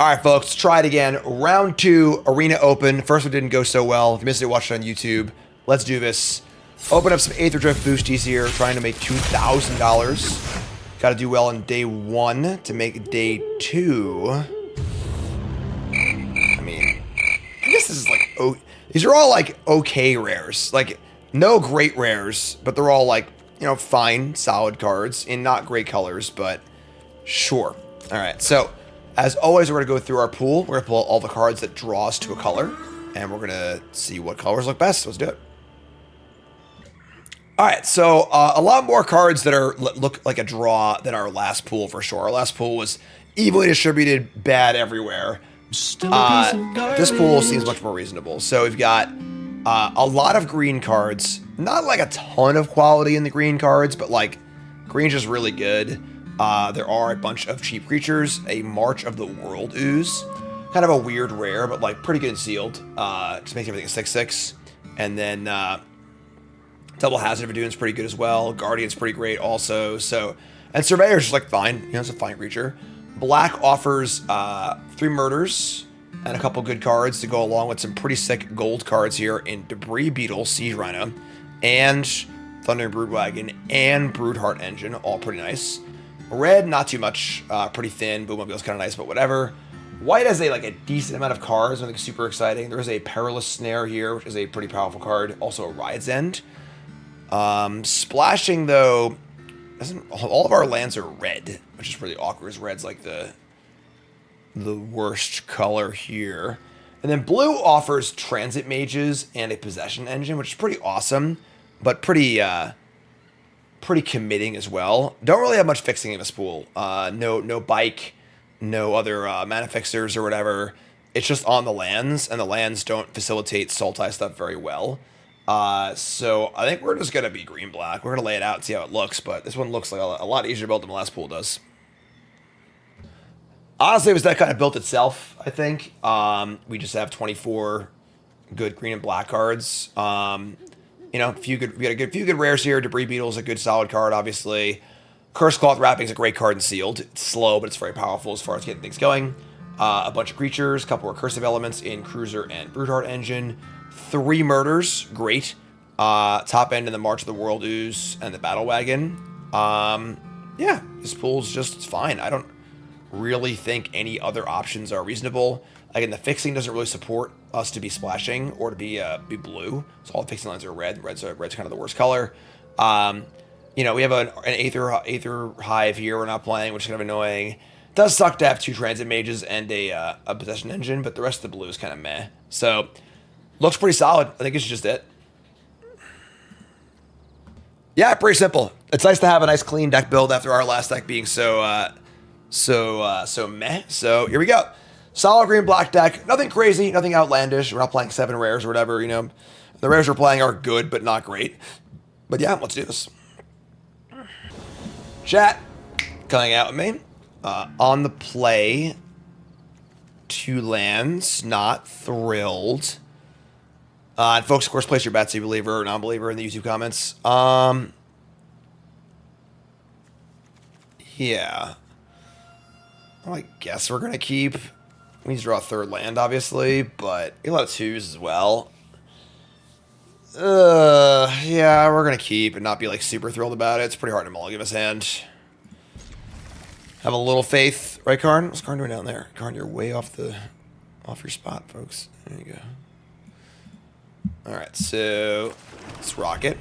All right, folks, try it again. Round 2, Arena Open. First one didn't go so well. If you missed it, watch it on YouTube. Let's do this. Open up some Aetherdrift boosties here, trying to make $2,000. Got to do well on day 1 to make day 2. I mean, I guess this is like, oh, these are all like okay rares. Like, no great rares, but they're all like, you know, fine, solid cards in not great colors, but sure. All right, so as always, we're going to go through our pool. We're going to pull all the cards that draw us to a color, and we're going to see what colors look best. Let's do it. All right, so a lot more cards that are look like a draw than our last pool for sure. Our last pool was evenly distributed, bad everywhere. This pool seems much more reasonable. So we've got a lot of green cards. Not like a ton of quality in the green cards, but like green's just really good. There are a bunch of cheap creatures. A March of the World Ooze. Kind of a weird rare, but like pretty good and sealed. Just makes everything a 6/6. And then Double Hazard of Adune's pretty good as well. Guardian's pretty great also. So, and Surveyor's just like fine. You know, it's a fine creature. Black offers 3 murders and a couple good cards to go along with some pretty sick gold cards here in Debris Beetle, Siege Rhino, and Thundering Broodwagon and Broodheart Engine. All pretty nice. Red, not too much. Pretty thin. Bootmobile's kind of nice, but whatever. White has a decent amount of cards. I think super exciting. There's a Perilous Snare here, which is a pretty powerful card. Also a Riot's End. Splashing, though, all of our lands are red, which is really awkward. Red's like the worst color here. And then blue offers Transit Mages and a Possession Engine, which is pretty awesome, but pretty committing as well. Don't really have much fixing in this pool. No bike, no other mana fixers or whatever. It's just on the lands, and the lands don't facilitate Sultai stuff very well. So I think we're just going to be green-black. We're going to lay it out and see how it looks, but this one looks like a lot easier to build than the last pool does. Honestly, it was that kind of built itself, I think. We just have 24 good green and black cards. You know, we got a few good rares here. Debris Beetle is a good solid card, obviously. Curse Cloth Wrapping is a great card and sealed. It's slow, but it's very powerful as far as getting things going. A bunch of creatures, a couple recursive elements in Cruiser and Broodheart Engine. 3 murders, great. Top end in the March of the World Ooze and the Battle Wagon. Yeah, this pool's just fine. I don't really think any other options are reasonable. Again, the fixing doesn't really support us to be splashing or to be blue. So all the fixing lines are red. Red's kind of the worst color. You know, we have an Aether Hive here we're not playing, which is kind of annoying. It does suck to have 2 Transit Mages and a Possession Engine, but the rest of the blue is kind of meh. So, looks pretty solid. I think it's just it. Yeah, pretty simple. It's nice to have a nice clean deck build after our last deck being so meh. So here we go. Solid green black deck. Nothing crazy, nothing outlandish. We're not playing 7 rares or whatever, you know. The rares we're playing are good, but not great. But yeah, let's do this. Chat, coming out with me. On the play, 2 lands, not thrilled. And folks, of course, place your bets, a believer or non-believer, in the YouTube comments. Yeah. Well, I guess we're going to keep. We need to draw a 3rd land, obviously, but a lot of 2s as well. Yeah, we're going to keep and not be, like, super thrilled about it. It's pretty hard to mulligan this hand. Have a little faith. Right, Karn? What's Karn doing down there? Karn, you're way off your spot, folks. There you go. Alright, so let's rock it.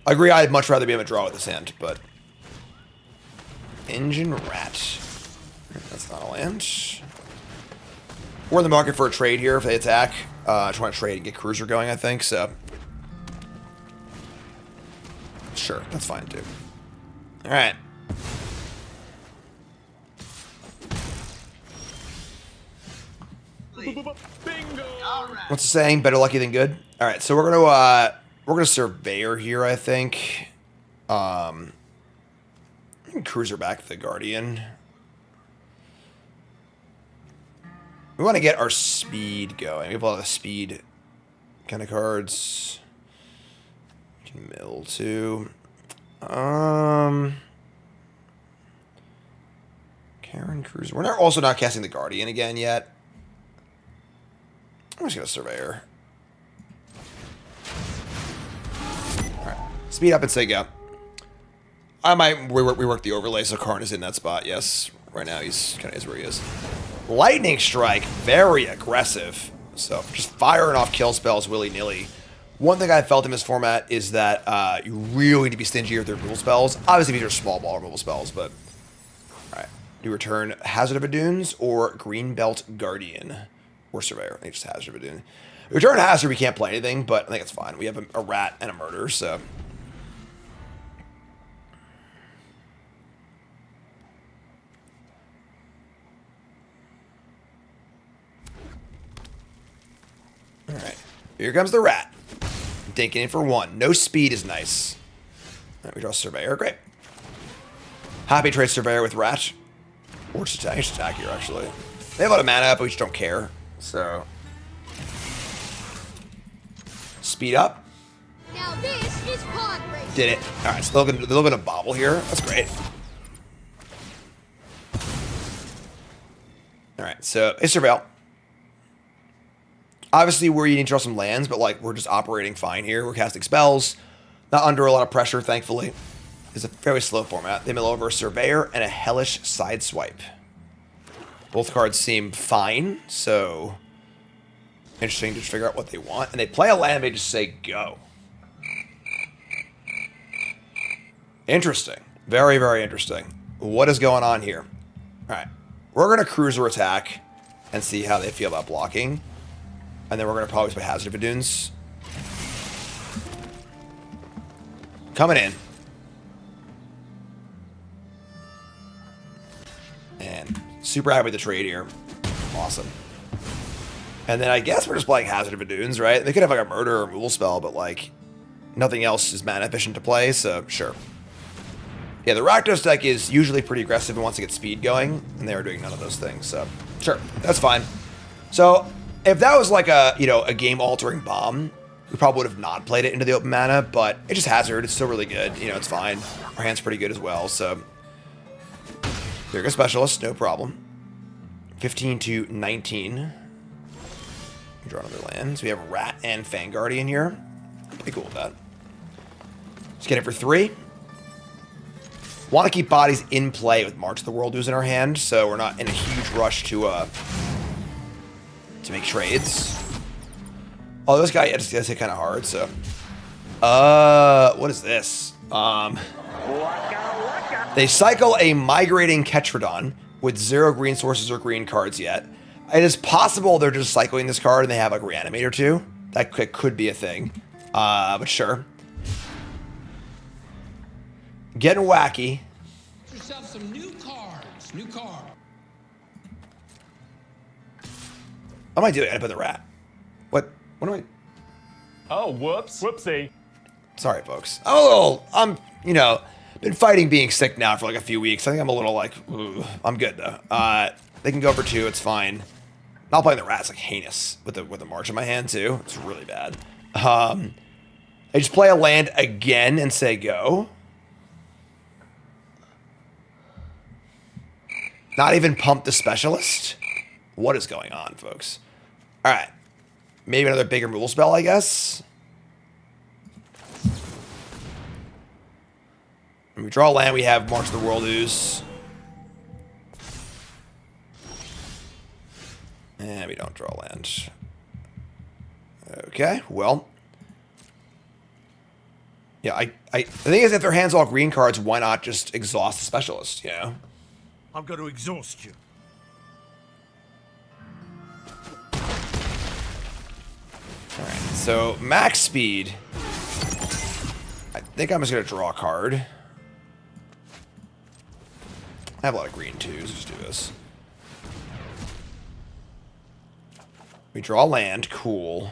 I agree, I'd much rather be able to draw with this hand, but Engine Rat. That's not a land. We're in the market for a trade here if they attack. I just want to trade and get Cruiser going, I think, so. Sure, that's fine, too. Alright. Bingo! What's the saying? Better lucky than good. All right, so we're gonna Surveyor here, I think. Cruiser back the Guardian. We want to get our speed going. We have a lot of speed kind of cards. We can mill too. Okay, Heron Cruiser. We're not also not casting the Guardian again yet. I'm just gonna Surveyor. Alright. Speed up and say go. I might rework the overlay so Karn is in that spot, yes. Right now he's kinda is where he is. Lightning Strike, very aggressive. So just firing off kill spells willy-nilly. One thing I felt in this format is that you really need to be stingy with their removal spells. Obviously these are small ball removal spells, but alright. Do you return Hazard of Adunes or Greenbelt Guardian? Or Surveyor. I think just Hazard of Adune. Return Hazard, we can't play anything, but I think it's fine. We have a rat and a murder, so. Alright. Here comes the rat. Dinking in for 1. No speed is nice. Alright, we draw Surveyor. Great. Happy trade Surveyor with rat. Or just attack here, actually. They have a lot of mana, but we just don't care. So, speed up. Now this is pod racing. Did it. All right, so they're looking to bobble here. That's great. All right, so it's Surveil. Obviously, we're needing to draw some lands, but like we're just operating fine here. We're casting spells, not under a lot of pressure, thankfully. It's a fairly slow format. They mill over a Surveyor and a Hellish Sideswipe. Both cards seem fine, so interesting to figure out what they want. And they play a land, they just say go. Interesting. Very, very interesting. What is going on here? All right. We're going to cruiser attack and see how they feel about blocking. And then we're going to probably play Hazard of Adunes. Coming in. And super happy with the trade here. Awesome. And then I guess we're just playing Hazard of Adunes, right? They could have like a murder or removal spell, but like nothing else is mana efficient to play, so sure. Yeah, the Rakdos deck is usually pretty aggressive and wants to get speed going, and they are doing none of those things, so sure, that's fine. So if that was like a, you know, a game-altering bomb, we probably would have not played it into the open mana, but it's just Hazard. It's still really good. You know, it's fine. Our hand's pretty good as well, so there goes Specialist, no problem. 15 to 19. We draw another land. So we have Rat and Fang Guardian here. Pretty cool with that. Let's get it for 3. Want to keep bodies in play with March of the World-Ooze in our hand, so we're not in a huge rush to make trades. Oh, this guy just gets hit kind of hard, so. What is this? They cycle a Migrating Ketrodon with 0 green sources or green cards yet. It is possible they're just cycling this card and they have like Reanimate or 2. That could be a thing. But sure. Getting wacky. Get yourself some new cards. New card. What am I doing? I put the rat. What am I? Oh, whoops. Whoopsie. Sorry, folks. I'm, you know, been fighting being sick now for like a few weeks. I think I'm a little like, ooh, I'm good though. They can go for 2. It's fine. Not playing the rat's like heinous with the March in my hand too. It's really bad. I just play a land again and say go. Not even pump the Specialist. What is going on, folks? All right. Maybe another big removal spell, I guess. When we draw land, we have March of the World-Ooze. And we don't draw land. Okay, well. Yeah, the thing is, if their hand's all green cards, why not just exhaust the Specialist, you know? I'm going to exhaust you. Alright, so max speed. I think I'm just going to draw a card. I have a lot of green too, so just do this. We draw land, cool.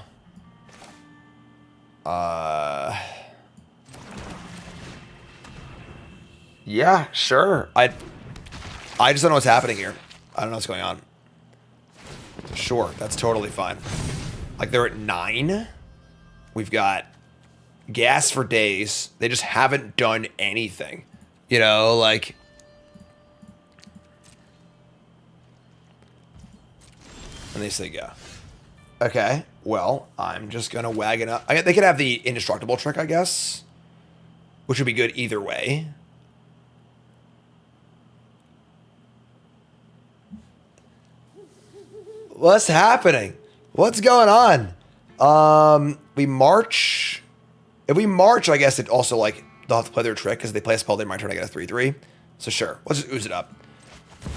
Yeah, sure. I just don't know what's happening here. I don't know what's going on. Sure, that's totally fine. Like, they're at 9. We've got gas for days. They just haven't done anything. You know, like... And they say go. Okay, well, I'm just going to wagon up. They could have the indestructible trick, I guess, which would be good either way. What's happening? What's going on? We march. If we march, I guess it also, like, they'll have to play their trick because they play a spell, they might turn to get a 3/3. So sure, let's just ooze it up.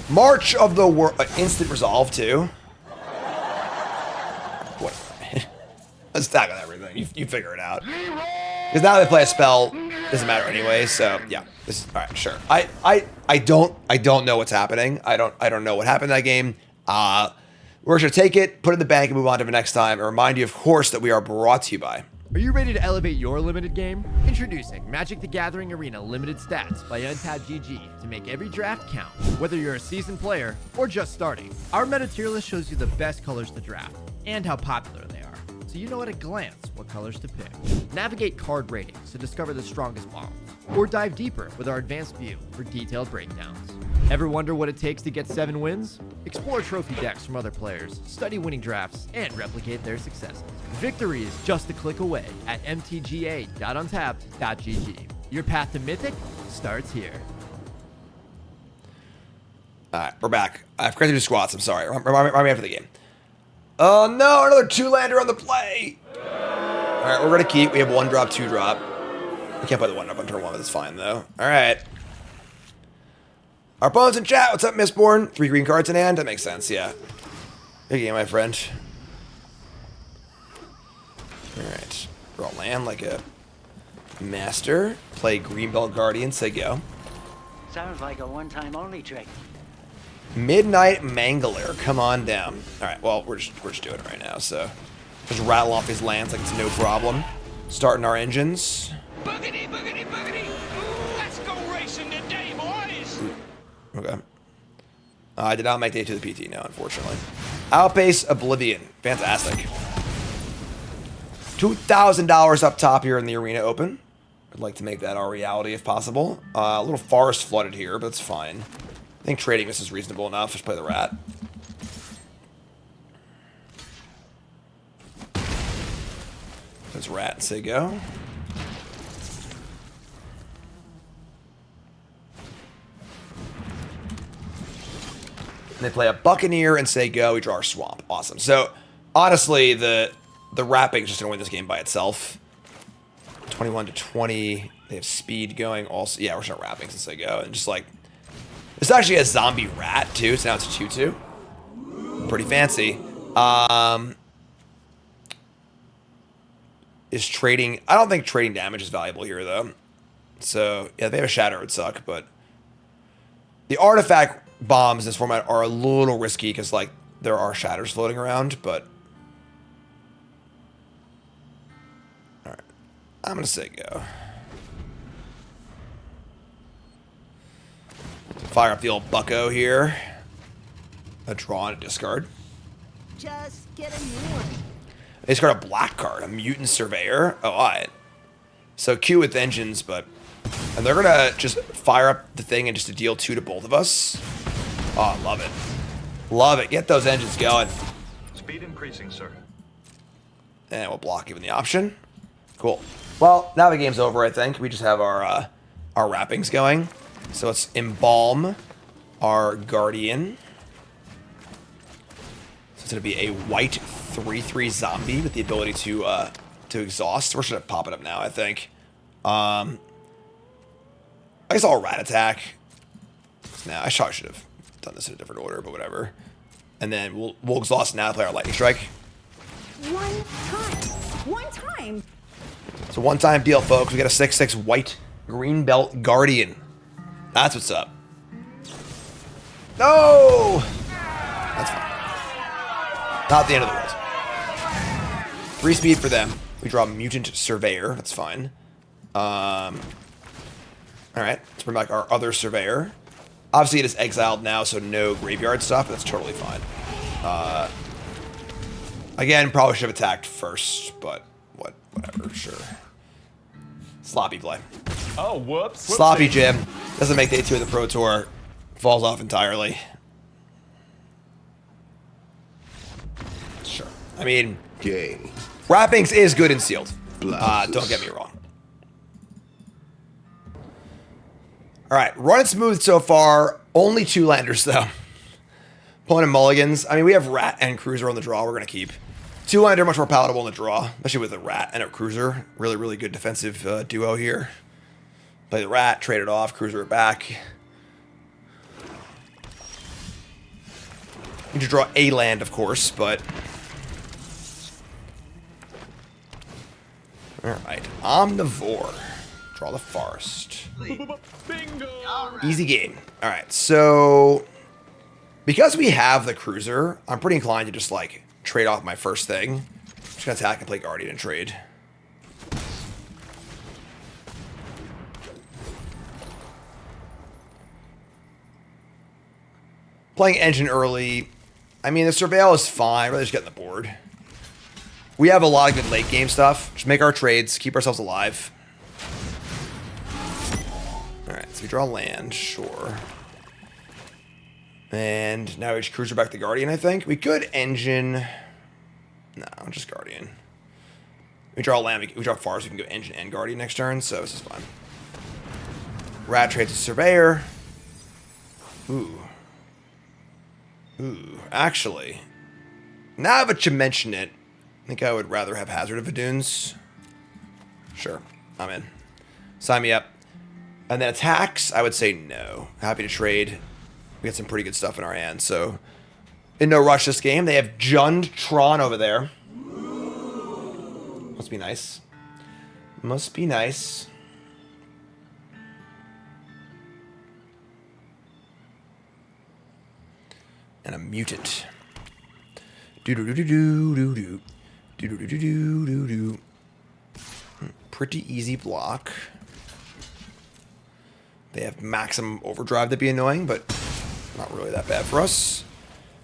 March of the World, instant resolve too. What? Let's tackle everything. You figure it out. Because now they play a spell, doesn't matter anyway. So yeah, this is all right. Sure. I don't know what's happening. I don't know what happened in that game. We're gonna take it, put it in the bank, and move on to the next time. And remind you, of course, that we are brought to you by. Are you ready to elevate your limited game? Introducing Magic the Gathering Arena Limited Stats by UntapedGG to make every draft count, whether you're a seasoned player or just starting. Our meta tier list shows you the best colors to draft and how popular they are, so you know at a glance what colors to pick. Navigate card ratings to discover the strongest models, or dive deeper with our advanced view for detailed breakdowns. Ever wonder what it takes to get 7 wins? Explore trophy decks from other players, study winning drafts, and replicate their successes. Victory is just a click away at mtga.untapped.gg. Your path to Mythic starts here. Alright, we're back. I forgot to do squats, I'm sorry. Remind me after the game. Oh no, another 2-lander on the play! Alright, we're gonna keep. We have 1-drop, 2-drop. We can't play the 1-drop on turn 1, but that's fine though. Alright. Our opponents in chat, what's up, Mistborn? 3 green cards in hand? That makes sense, yeah. Good game, my friend. Alright. Draw land like a master. Play Greenbelt Guardian, say go. Sounds like a one-time only trick. Midnight Mangler, come on down. Alright, well, we're just doing it right now, so. Just rattle off his lands like it's no problem. Starting our engines. Boogity, boogity, boogity. Ooh, let's go racing today, boys. Okay. I did not make it to the PT, no, unfortunately. Outpace Oblivion. Fantastic. $2,000 up top here in the Arena Open. I'd like to make that our reality if possible. A little forest flooded here, but it's fine. I think trading this is reasonable enough. Just play the rat. Let's rat and say go. And they play a Buccaneer and say go. We draw our swamp. Awesome. So, honestly, the wrapping is just going to win this game by itself. 21-20. They have speed going. Also, yeah, we're just not wrapping since they go. And just like, it's actually a zombie rat too. So now it's a 2/2. Pretty fancy. Is trading? I don't think trading damage is valuable here though. So yeah, if they have a shatter, it would suck. But the artifact bombs in this format are a little risky because like there are shatters floating around. But all right, I'm gonna say go. Fire up the old bucko here. A draw and a discard. Just get a new one. They discard a black card, a Mutant Surveyor. Oh, alright. So Q with engines, but... And they're gonna just fire up the thing and just to deal 2 to both of us. Oh, I love it. Love it. Get those engines going. Speed increasing, sir. And we'll block given the option. Cool. Well, now the game's over, I think. We just have our wrappings going. So let's embalm our Guardian. So it's gonna be a white 3/3 zombie with the ability to exhaust. We're just gonna pop it up now, I think. I guess I'll rat attack. Nah, I should have done this in a different order, but whatever. And then we'll exhaust now, play our lightning strike. One time. So one-time deal, folks. We got a 6/6 white Greenbelt Guardian. That's what's up. No! That's fine. Not the end of the world. 3 speed for them. We draw Mutant Surveyor. That's fine. Alright. Let's bring back our other Surveyor. Obviously, it is exiled now, so no graveyard stuff. But that's totally fine. Again, probably should have attacked first, but whatever, sure. Sloppy play. Oh, whoops. Sloppy Jim. Doesn't make day 2 of the Pro Tour. Falls off entirely. I mean, Game. wrappings is good and sealed. Don't get me wrong. All right, running smooth so far. Only 2 landers, though. Opponent mulligans. I mean, we have Rat and Cruiser on the draw. We're going to keep. 2 lander much more palatable in the draw, especially with a Rat and a Cruiser. Really, really good defensive duo here. Play the Rat, trade it off, Cruiser it back. Need to draw a land, of course, but... Alright, Omnivore. Draw the Forest. Bingo! Easy game. Alright, so... Because we have the Cruiser, I'm pretty inclined to just, like, trade off my first thing. Just gonna attack and play Guardian and trade. Playing Engine early. I mean, the Surveil is fine. Really just getting the board. We have a lot of good late game stuff. Just make our trades. Keep ourselves alive. Alright, so we draw land. Sure. And now we just Cruiser back the Guardian, I think. We could Engine... No, just Guardian. We draw land. We draw Forest. We can go Engine and Guardian next turn, so this is fine. Rat trades a Surveyor. Ooh. Ooh, actually, now that you mention it, I think I would rather have Hazard of the Dunes. Sure, I'm in. Sign me up. And then attacks, I would say no. Happy to trade. We got some pretty good stuff in our hands, so in no rush this game. They have Jund Tron over there. Must be nice. Must be nice. And a mutant. Do-do-do-do-do-do-do. Do-do-do-do-do-do-do. Pretty easy block. They have maximum overdrive to be annoying, but not really that bad for us.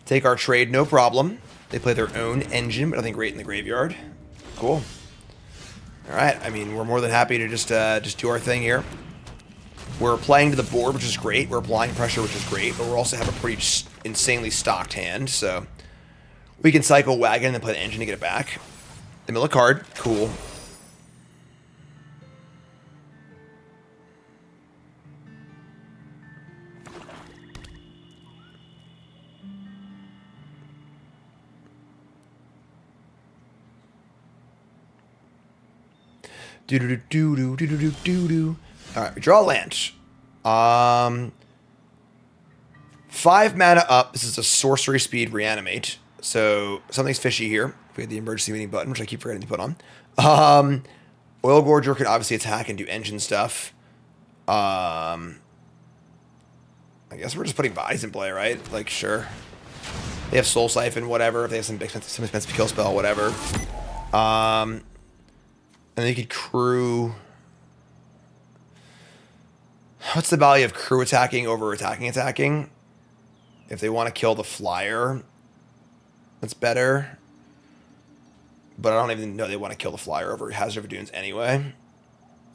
Take our trade, no problem. They play their own engine, but nothing great in the graveyard. Cool. All right, I mean, we're more than happy to just do our thing here. We're playing to the board, which is great. We're applying pressure, which is great, but we also have a pretty insanely stocked hand, so we can cycle Wagon and then play the engine to get it back. The mill a card, cool. Do-do-do-do-do-do-do-do-do. All right, we draw a land. 5 mana up. This is a sorcery speed reanimate. So something's fishy here. We had the emergency meeting button, which I keep forgetting to put on. Oil Gorger could obviously attack and do engine stuff. I guess we're just putting bodies in play, right? Like, sure. They have Soul Siphon, whatever. If they have some expensive kill spell, whatever. And then you could crew... What's the value of crew attacking over attacking? If they want to kill the flyer, that's better. But I don't even know they want to kill the flyer over Hazard of Dunes anyway.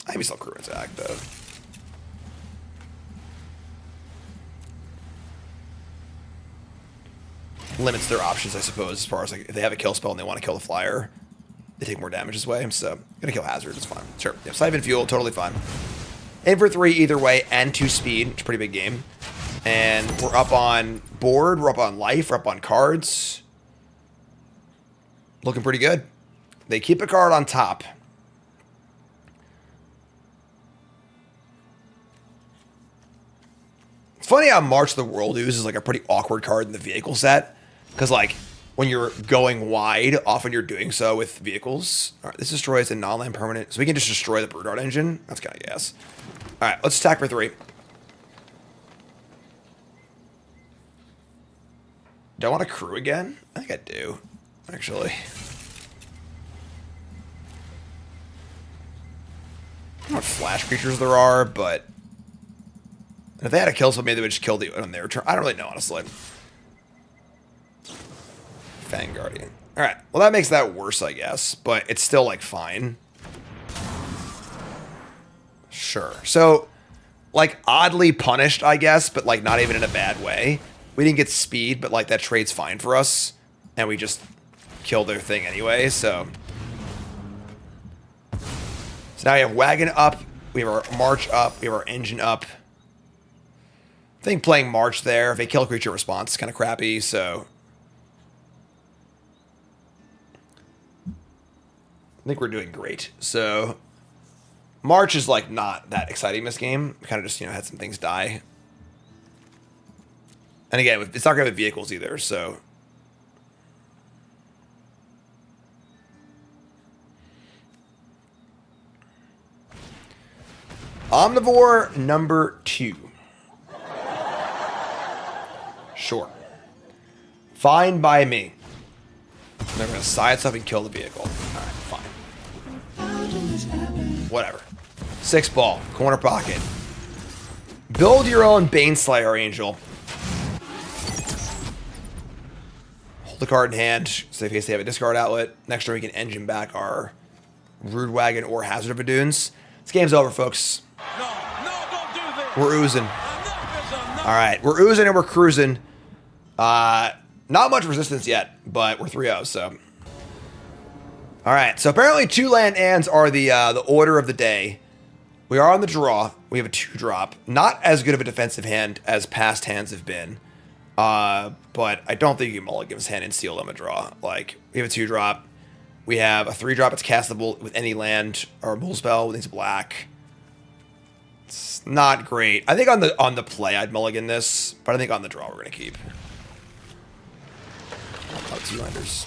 I maybe still crew attack, though. Limits their options, I suppose, as far as like if they have a kill spell and they want to kill the flyer, they take more damage this way. So gonna kill Hazard, it's fine. Sure. Yeah, Siphon Fuel, totally fine. In for 3 either way, and 2 speed. It's a pretty big game. And we're up on board, we're up on life, we're up on cards. Looking pretty good. They keep a card on top. It's funny how March of the World is like a pretty awkward card in the vehicle set. Because like, when you're going wide, often you're doing so with vehicles. All right, this destroys a non-land permanent. So we can just destroy the Brood Dart engine. That's kind of gas. All right, let's attack for 3. Do I want to crew again? I think I do, actually. I don't know what flash creatures there are, but... if they had a kill spell, maybe they would just kill the on their turn. I don't really know, honestly. Fang Guardian. Alright, well that makes that worse, I guess. But it's still, like, fine. Sure. So, like, oddly punished, I guess, but, like, not even in a bad way. We didn't get speed, but, like, that trade's fine for us. And we just kill their thing anyway, so. So now we have wagon up, we have our march up, we have our engine up. I think playing march there, if they kill a creature response, is kind of crappy, so. I think we're doing great. So march is like not that exciting this game. We kind of just, had some things die. And again, it's not going to have vehicles either, so. Omnivore number 2. Sure. Fine by me. They're going to side stuff and kill the vehicle. Alright, fine. Whatever. 6 ball. Corner pocket. Build your own Baneslayer Angel. Hold the card in hand, so in case they have a discard outlet. Next turn we can engine back our Rude Wagon or Hazard of Adunes. This game's over, folks. No, don't do this. We're oozing. Enough is enough. Alright, we're oozing and we're cruising. Not much resistance yet, but we're 3-0, so. Alright, so apparently 2 land ands are the order of the day. We are on the draw. We have a 2-drop. Not as good of a defensive hand as past hands have been. But I don't think you can mulligan this hand and steal them a draw. Like, we have a 2-drop. We have a 3-drop. It's castable with any land or a bull spell with these black. It's not great. I think on the play I'd mulligan this, but I think on the draw we're gonna keep. Oh, 2 landers.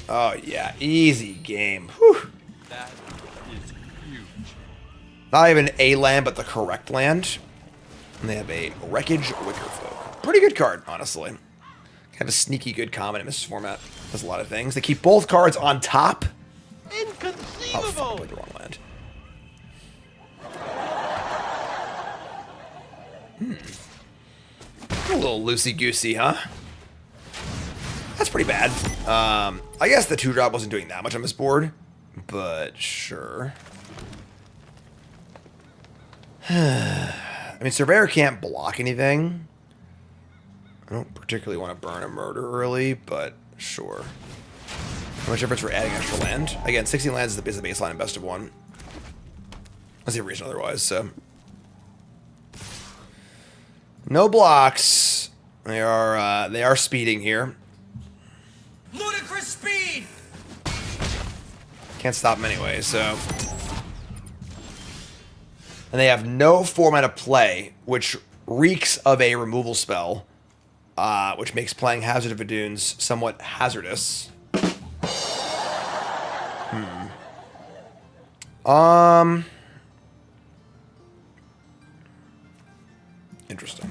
Oh yeah, easy game. Whew. That is huge. Not even a land, but the correct land. And they have a Wreckage Wickerfolk. Pretty good card, honestly. Kind of a sneaky good common in this format. Does a lot of things. They keep both cards on top. Inconceivable. Oh, fuck, I played the wrong land. A little loosey-goosey, huh? That's pretty bad. I guess the 2-drop wasn't doing that much on this board, but sure. I mean, Surveyor can't block anything. I don't particularly want to burn a murder early, but sure. How much difference for adding extra land? Again, 16 lands is the baseline in best of 1. I see a reason otherwise, so. No blocks. They are speeding here. Ludicrous speed. Can't stop them anyway, so. And they have no 4-mana play, which reeks of a removal spell, which makes playing Hazard of Adunes somewhat hazardous. Interesting.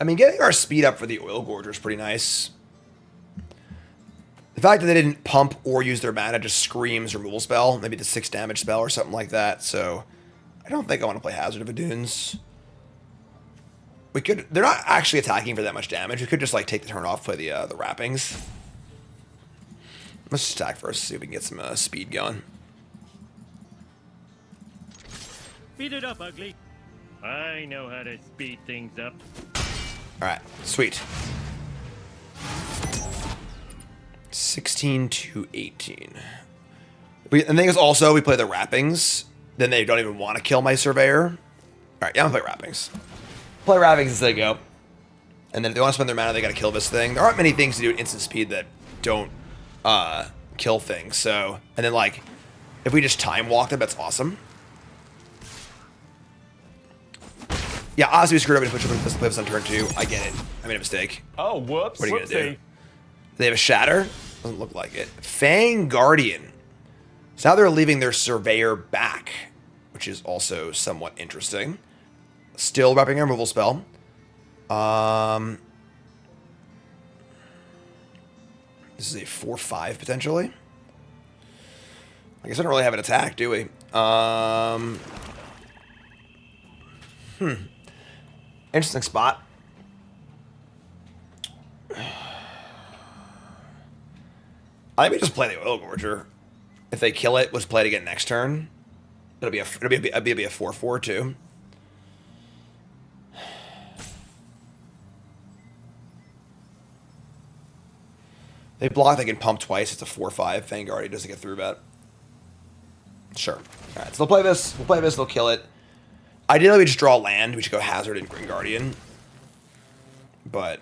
I mean, getting our speed up for the Oil Gorger is pretty nice. The fact that they didn't pump or use their mana just screams removal spell. Maybe the 6 damage spell or something like that. So I don't think I want to play Hazard of Adunes. We could. They're not actually attacking for that much damage. We could just like take the turn off, play the wrappings. Let's just attack first, see if we can get some speed going. Speed it up, ugly. I know how to speed things up. All right, sweet. 16 to 18. And the thing is also, we play the wrappings. Then they don't even want to kill my Surveyor. All right, yeah, I'm gonna play wrappings. Play wrappings as they go. And then if they want to spend their mana, they got to kill this thing. There aren't many things to do at instant speed that don't kill things. So, and then like, if we just time walk them, that's awesome. Yeah, honestly, we screwed up and put this on turn 2. I get it. I made a mistake. Oh, whoops. What are you gonna do? They have a Shatter? Doesn't look like it. Fang Guardian. So now they're leaving their Surveyor back, which is also somewhat interesting. Still wrapping a removal spell. This is a 4/5 potentially. I guess I don't really have an attack, do we? Interesting spot. I think we just play the Oil Gorger. If they kill it, let's play it again next turn. It'll be a 4/4 too. They block, they can pump twice. It's a 4/5. Vanguard doesn't get through bet. Sure. All right, so they'll play this. We'll play this. They'll kill it. Ideally, we just draw land. We should go Hazard and Green Guardian. But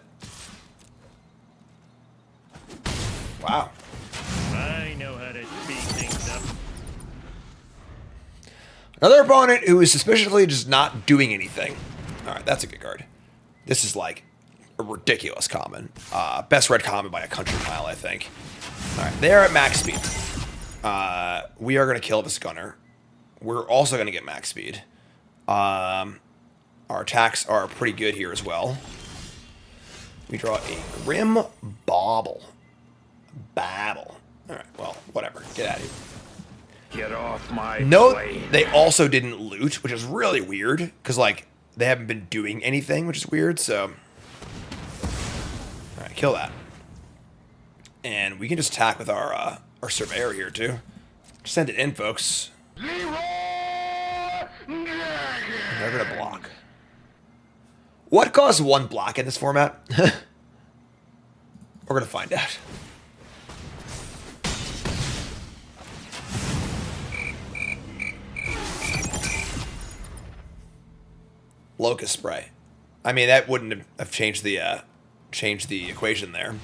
wow. I know how to speed things up. Another opponent who is suspiciously just not doing anything. All right, that's a good card. This is like a ridiculous common. Best red common by a country mile, I think. All right, they're at max speed. We are going to kill this gunner. We're also going to get max speed. Our attacks are pretty good here as well. We draw a Grim Bauble. Babble. All right, well, whatever. Get out of here. Get off my Note plane. they also didn't loot, which is really weird, because, like, they haven't been doing anything, which is weird, so... Alright, kill that. And we can just attack with our Surveyor here, too. Just send it in, folks. They're gonna block. What caused one block in this format? We're gonna find out. Locust Spray. I mean, that wouldn't have changed the equation there.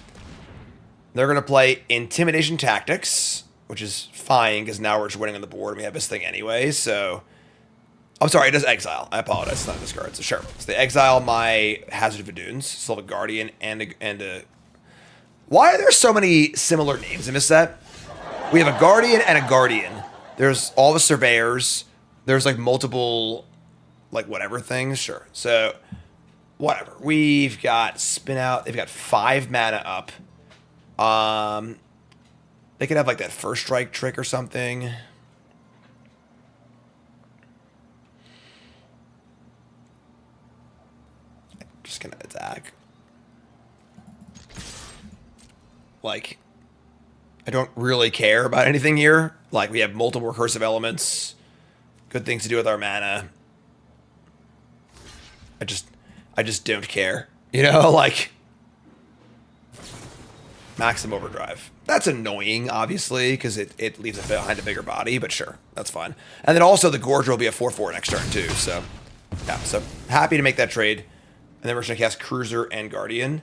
They're going to play Intimidation Tactics, which is fine, because now we're just winning on the board, and we have this thing anyway, so... I'm sorry, it does Exile. I apologize, it's not a discard, so sure. So they exile my Hazard of Adunes, still have a Guardian, and a... Why are there so many similar names in this set? We have a Guardian and a Guardian. There's all the Surveyors. There's, like, multiple... like whatever things, sure. So whatever. We've got spin out. They've got 5 mana up. They could have like that first strike trick or something. Just gonna attack. Like, I don't really care about anything here. Like, we have multiple recursive elements. Good things to do with our mana. I just don't care. You know, like... Maximum Overdrive. That's annoying, obviously, because it leaves it behind a bigger body, but sure, that's fine. And then also the Gorger will be a 4/4 next turn, too, so... Yeah, so happy to make that trade. And then we're just going to cast Cruiser and Guardian.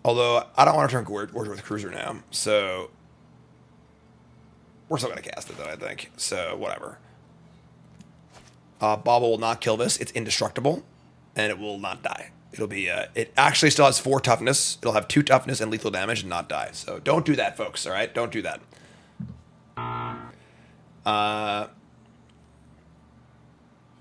Although, I don't want to turn Gorger with Cruiser now, so... We're still going to cast it, though, I think. So, whatever. Bauble will not kill this. It's indestructible, and it will not die. It'll be, it actually still has 4 toughness. It'll have 2 toughness and lethal damage and not die. So don't do that, folks, all right? Don't do that. I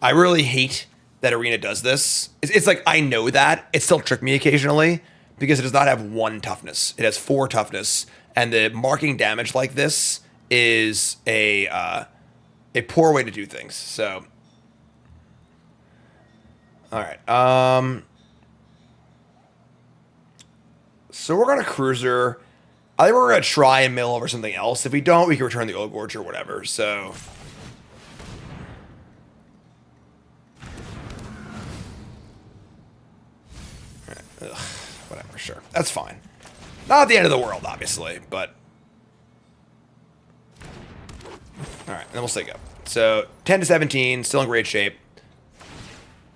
really hate that Arena does this. It's like, I know that. It still tricked me occasionally because it does not have 1 toughness. It has 4 toughness, and the marking damage like this is a poor way to do things, so... All right. So we're going to Cruiser. I think we're going to try and mill over something else. If we don't, we can return the Old Gorge or whatever. So... All right. Ugh, whatever, sure. That's fine. Not the end of the world, obviously, but... All right, then we'll stay go. So 10 to 17, still in great shape.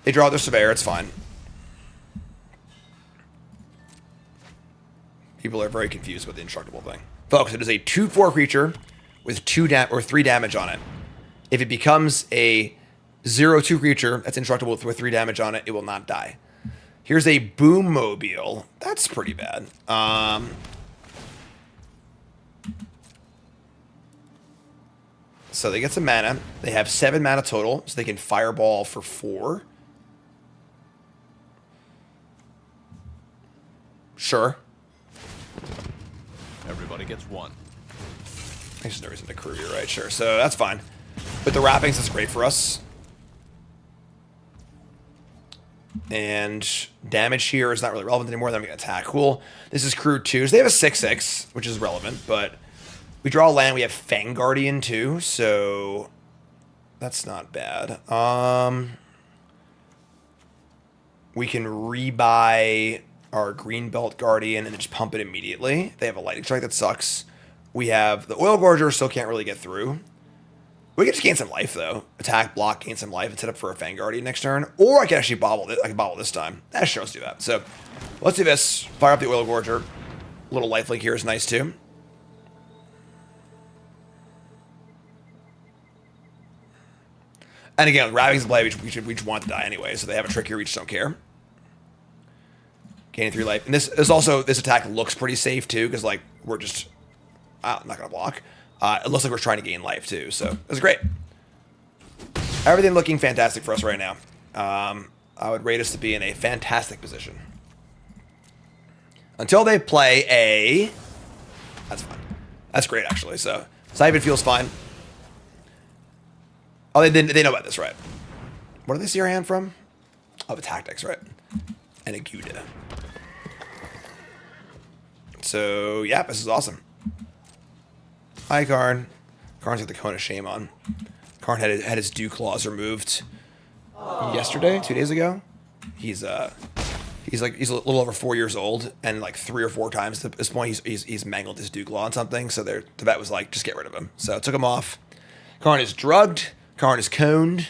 They draw their Surveyor, it's fine. People are very confused with the indestructible thing. Folks, it is a 2/4 creature with 3 damage on it. If it becomes a 0/2 creature that's indestructible with 3 damage on it, it will not die. Here's a Boom Mobile. That's pretty bad. So they get some mana. They have 7 mana total, so they can Fireball for 4. Sure. Everybody gets 1. There's no reason to crew here, right? Sure. So that's fine. With the wrappings, that's great for us. And damage here is not really relevant anymore. Then we can attack. Cool. This is crew 2. So they have a 6/6, which is relevant, but we draw land. We have Fang Guardian too, so that's not bad. We can rebuy our Greenbelt Guardian and then just pump it immediately. They have a Lightning Strike that sucks. We have the Oil Gorger, still can't really get through. We can just gain some life, though. Attack, block, gain some life, and set up for a Fang Guardian next turn. Or I can actually bobble it. I can bobble this time. Sure, let's do that. So, let's do this. Fire up the Oil Gorger. A little lifelink here is nice, too. And again, Ravaging's the play, we just want to die anyway, so they have a trick here, we just don't care. Gaining 3 life. And this attack looks pretty safe, too, because, like, we're just... I'm not going to block. It looks like we're trying to gain life, too, so it's great. Everything looking fantastic for us right now. I would rate us to be in a fantastic position. Until they play a... That's fine. That's great, actually, so... Siphon feels fine. Oh, they know about this, right? What do they see our hand from? Oh, the Tactics, right? And a Gouda. So, yeah, this is awesome. Hi, Karn. Karn's got the Cone of Shame on. Karn had his Dew Claws removed yesterday, 2 days ago. He's a little over 4 years old, and like 3 or 4 times at this point he's mangled his Dew Claw on something. So the vet was like, just get rid of him. So took him off. Karn is drugged. Karn is coned.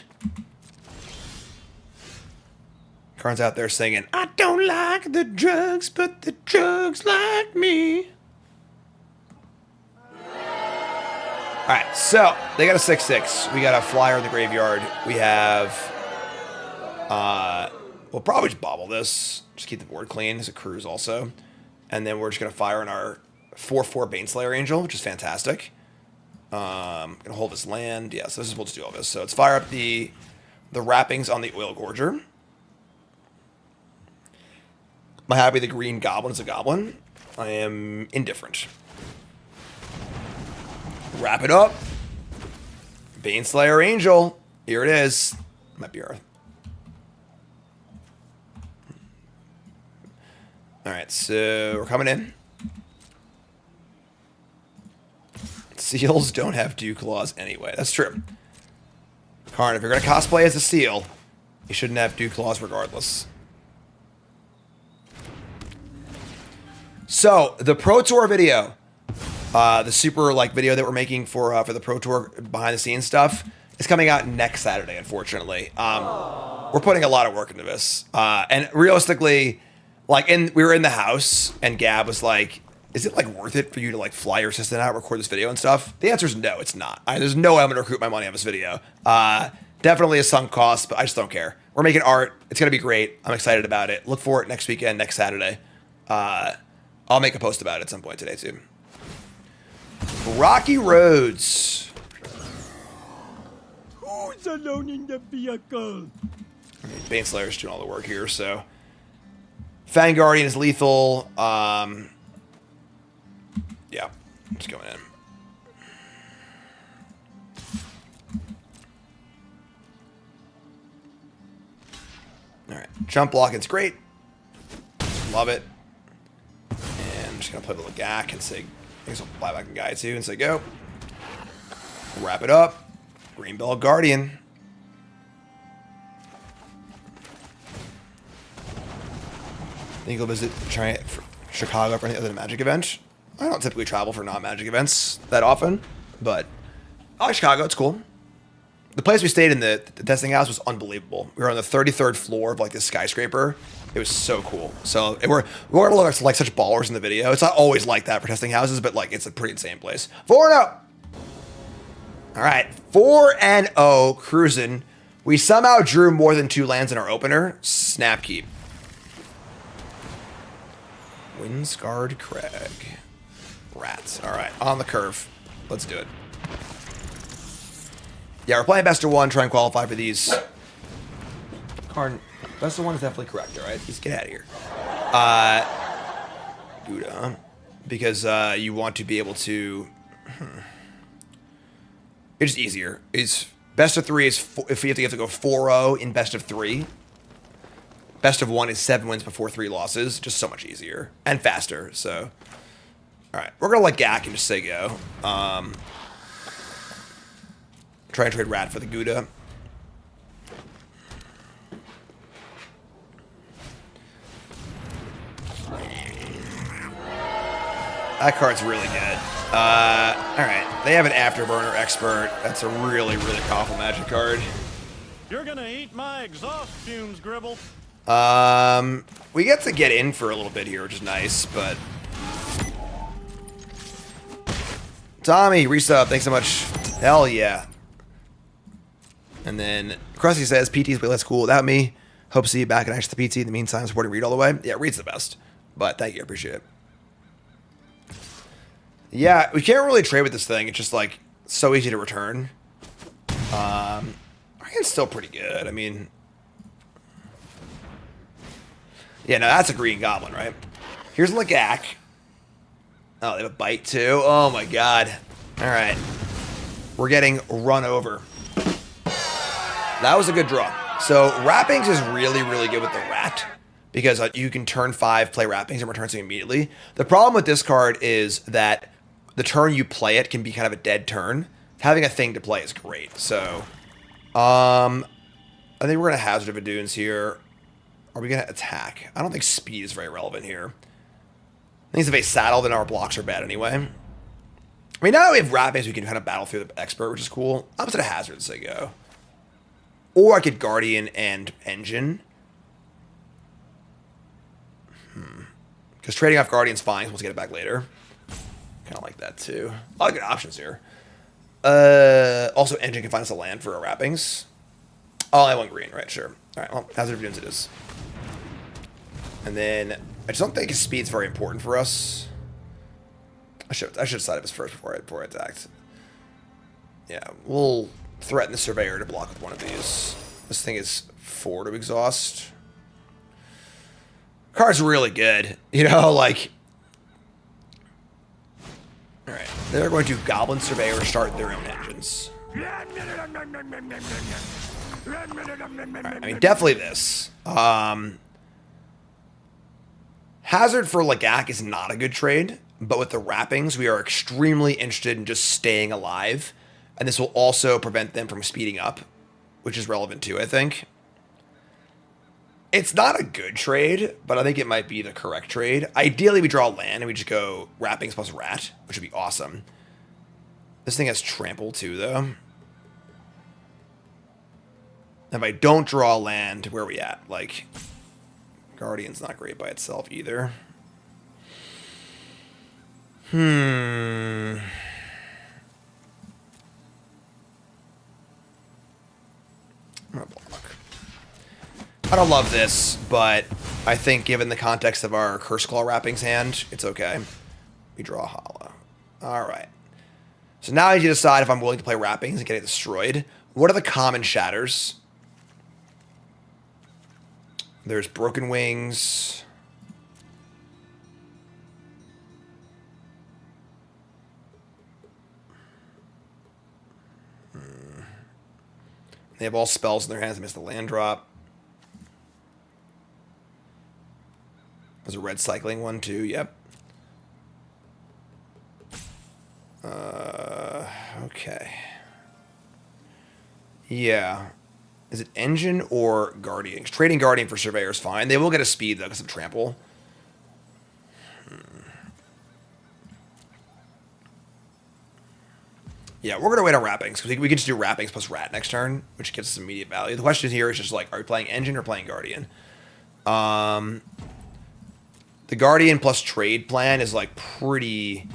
Karn's out there singing, I don't like the drugs, but the drugs like me. Alright, so they got a 6/6. We got a flyer in the graveyard. We have we'll probably just bobble this. Just keep the board clean as a cruise also. And then we're just gonna fire in our 4/4 Baneslayer Angel, which is fantastic. Gonna hold this land. Yeah, so we'll just do all this. So let's fire up the wrappings on the Oil Gorger. Am I happy the green goblin is a goblin? I am indifferent. Wrap it up. Baneslayer Angel. Here it is. Might be Earth. Alright, so we're coming in. Seals don't have Dew Claws anyway. That's true. Karn, if you're going to cosplay as a seal, you shouldn't have Dew Claws regardless. So, the Pro Tour video, the super video that we're making for the Pro Tour behind the scenes stuff, is coming out next Saturday, unfortunately. We're putting a lot of work into this. And realistically, we were in the house, and Gab was like, is it worth it for you to fly your assistant out, record this video and stuff? The answer is no, it's not. There's no way I'm gonna recoup my money on this video. Definitely a sunk cost, but I just don't care. We're making art. It's gonna be great. I'm excited about it. Look for it next weekend, next Saturday. I'll make a post about it at some point today too. Rocky Roads. Who's alone in the vehicle? Baneslayer's doing all the work here, so. Fang Guardian is lethal. Yeah, just going in. All right, jump blocking's great. Love it. And I'm just gonna play a little gack and say, I guess I'll buy back and guide too and say go. Wrap it up. Greenbelt Guardian. Think you'll visit Chicago for any other Magic event? I don't typically travel for non-Magic events that often, but I like Chicago. It's cool. The place we stayed in, the testing house, was unbelievable. We were on the 33rd floor of this skyscraper. It was so cool. So we're gonna look like such ballers in the video. It's not always like that for testing houses, but it's a pretty insane place. 4-0. All right, 4-0 cruising. We somehow drew more than 2 lands in our opener. Snap keep. Windscarred Crag. Rats. All right, on the curve. Let's do it. Yeah, we're playing best of 1, try and qualify for these. Karn, best of 1 is definitely correct, all right? Just get out of here. Gouda, because you want to be able to... It's just easier. It's best of 3 is if you have to go 4-0 in best of 3. Best of 1 is 7 wins before 3 losses. Just so much easier and faster. So, all right, we're gonna let Gak and just say go. Try and trade Rat for the Gouda. That card's really good. Alright. They have an Afterburner Expert. That's a really, really powerful Magic card. You're gonna eat my exhaust fumes, Gribble. We get to get in for a little bit here, which is nice, but... Tommy, resub, thanks so much. Hell yeah. And then Krusty says, PT's way less cool without me. Hope to see you back in Action to PT. In the meantime, supporting Reed all the way. Yeah, Reed's the best. But thank you, I appreciate it. Yeah, we can't really trade with this thing. It's just like so easy to return. Our hand's still pretty good. I mean, yeah, no, that's a green goblin, right? Here's Lagak. Oh, they have a bite too. Oh my god. All right, we're getting run over. That was a good draw. So Wrappings is really, really good with the rat because you can turn 5, play Wrappings, and return something immediately. The problem with this card is that the turn you play it can be kind of a dead turn. Having a thing to play is great. So, I think we're going to Hazard of Adunes here. Are we going to attack? I don't think speed is very relevant here. I think if they saddle, then our blocks are bad anyway. I mean, now that we have Wrappings, we can kind of battle through the Expert, which is cool. Opposite of Hazards, they go. Or I could Guardian and Engine. Because trading off Guardian's fine, so we'll get it back later. Kind of like that, too. A lot of good options here. Also, Engine can find us a land for our Wrappings. Oh, I want green, right, sure. Alright, well, Hazard of Dunes it is. And then, I just don't think his speed's very important for us. I should have decided this first before I attacked. Yeah, we'll threaten the Surveyor to block with one of these. This thing is 4 to exhaust. Card's really good. You know, like... Alright, they're going to Goblin Surveyor start their own engines. Right, I mean, definitely this. Hazard for Lagak is not a good trade, but with the Wrappings, we are extremely interested in just staying alive, and this will also prevent them from speeding up, which is relevant too, I think. It's not a good trade, but I think it might be the correct trade. Ideally, we draw land and we just go Wrappings plus Rat, which would be awesome. This thing has Trample too, though. If I don't draw land, where are we at? Like, Guardian's not great by itself either. I'm gonna block. I don't love this, but I think given the context of our Curse Claw Wrappings hand, it's okay. We draw a hollow. Alright. So now I need to decide if I'm willing to play Wrappings and get it destroyed. What are the common shatters? There's Broken Wings. They have all spells in their hands. They missed the land drop. There's a red cycling one too. Yep. Okay. Yeah. Is it Engine or Guardian? Trading Guardian for Surveyor is fine. They will get a speed though because of Trample. Yeah, we're going to wait on Wrappings, because we can just do Wrappings plus Rat next turn, which gives us immediate value. The question here is just like, are we playing Engine or playing Guardian? The Guardian plus Trade plan is like pretty...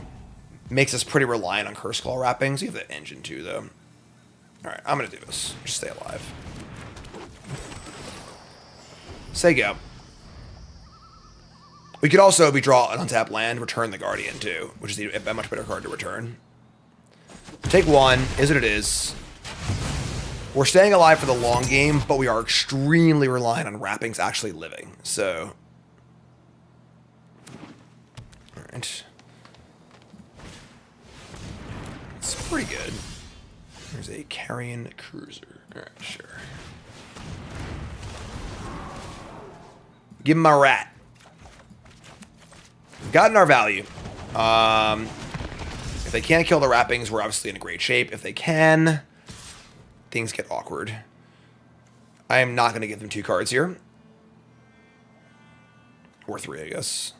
makes us pretty reliant on Curse Claw Wrappings. You have the Engine too, though. Alright, I'm going to do this. Just stay alive. Say go. We could also, if we draw an untapped land, return the Guardian too, which is a much better card to return. Take one, is what it is. We're staying alive for the long game, but we are extremely reliant on Wrappings actually living, so... Alright. It's pretty good. There's a Carrion Cruiser. Alright, sure. Give him my rat. We've gotten our value. If they can't kill the Wrappings, we're obviously in great shape. If they can, things get awkward. I am not going to give them 2 cards here. Or 3, I guess.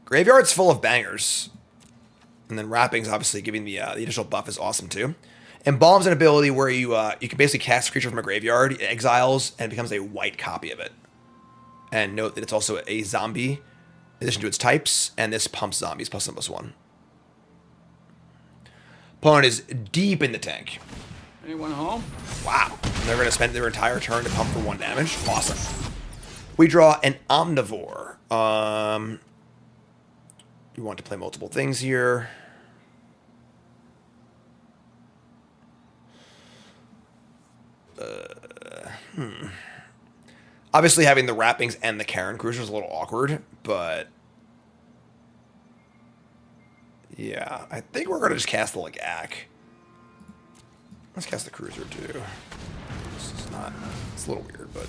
Graveyard's full of bangers. And then Wrappings, obviously, giving the additional buff is awesome, too. Embalm's an ability where you can basically cast a creature from a graveyard, it exiles, and it becomes a white copy of it. And note that it's also a zombie, in addition to its types, and this pumps zombies, +1/+1. Opponent is deep in the tank. Anyone home? Wow. They're going to spend their entire turn to pump for 1 damage. Awesome. We draw an Omnivore. We want to play multiple things here. Obviously, having the Wrappings and the Karen Cruiser is a little awkward, but yeah, I think we're going to just cast the Lagak. Let's cast the Cruiser too. This is not. It's a little weird, but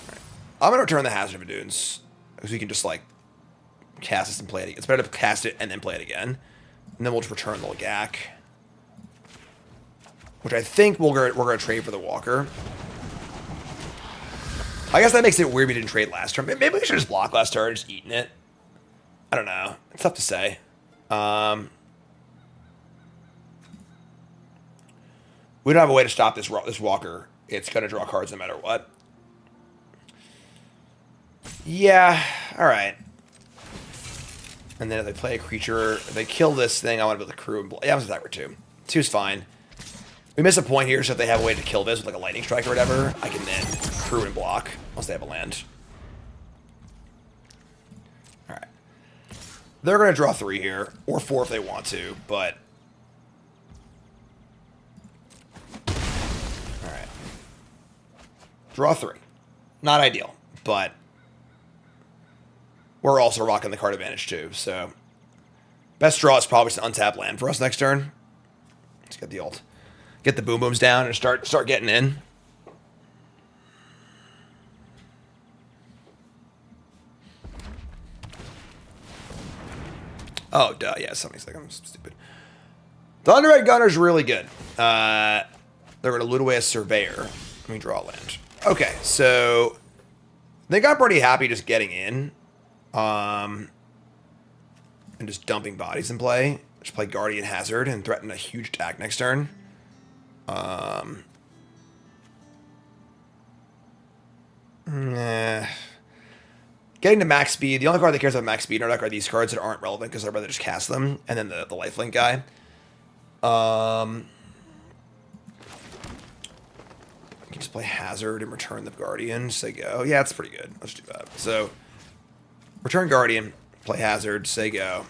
right. I'm going to return the Hazard of Dunes because we can just like cast this and play it again. It's better to cast it and then play it again, and then we'll just return the Lagak, which I think we're going to trade for the Walker. I guess that makes it weird we didn't trade last turn. Maybe we should just block last turn, just eating it. I don't know. It's tough to say. We don't have a way to stop this Walker. It's going to draw cards no matter what. Yeah. All right. And then if they play a creature, if they kill this thing, I want to build a crew. And yeah, I was attack for 2. 2's fine. We miss a point here, so if they have a way to kill this with like a lightning strike or whatever, I can then crew and block once they have a land. All right. They're going to draw 3 here, or 4 if they want to, but all right. Draw 3. Not ideal, but we're also rocking the card advantage too, so best draw is probably just an untap land for us next turn. Let's get the ult. Get the boom booms down and start getting in. Oh, duh. Yeah, somebody's like, I'm stupid. The Underred Gunner's really good. They're going to loot away a Surveyor. Let me draw a land. Okay, so they got pretty happy just getting in. And just dumping bodies in play. Just play Guardian Hazard and threaten a huge attack next turn. Getting to max speed. The only card that cares about max speed are these cards that aren't relevant because I'd rather just cast them. And then the lifelink guy. I can just play Hazard and return the Guardian. Say go. Yeah, it's pretty good. Let's do that. So, return Guardian, play Hazard, say go.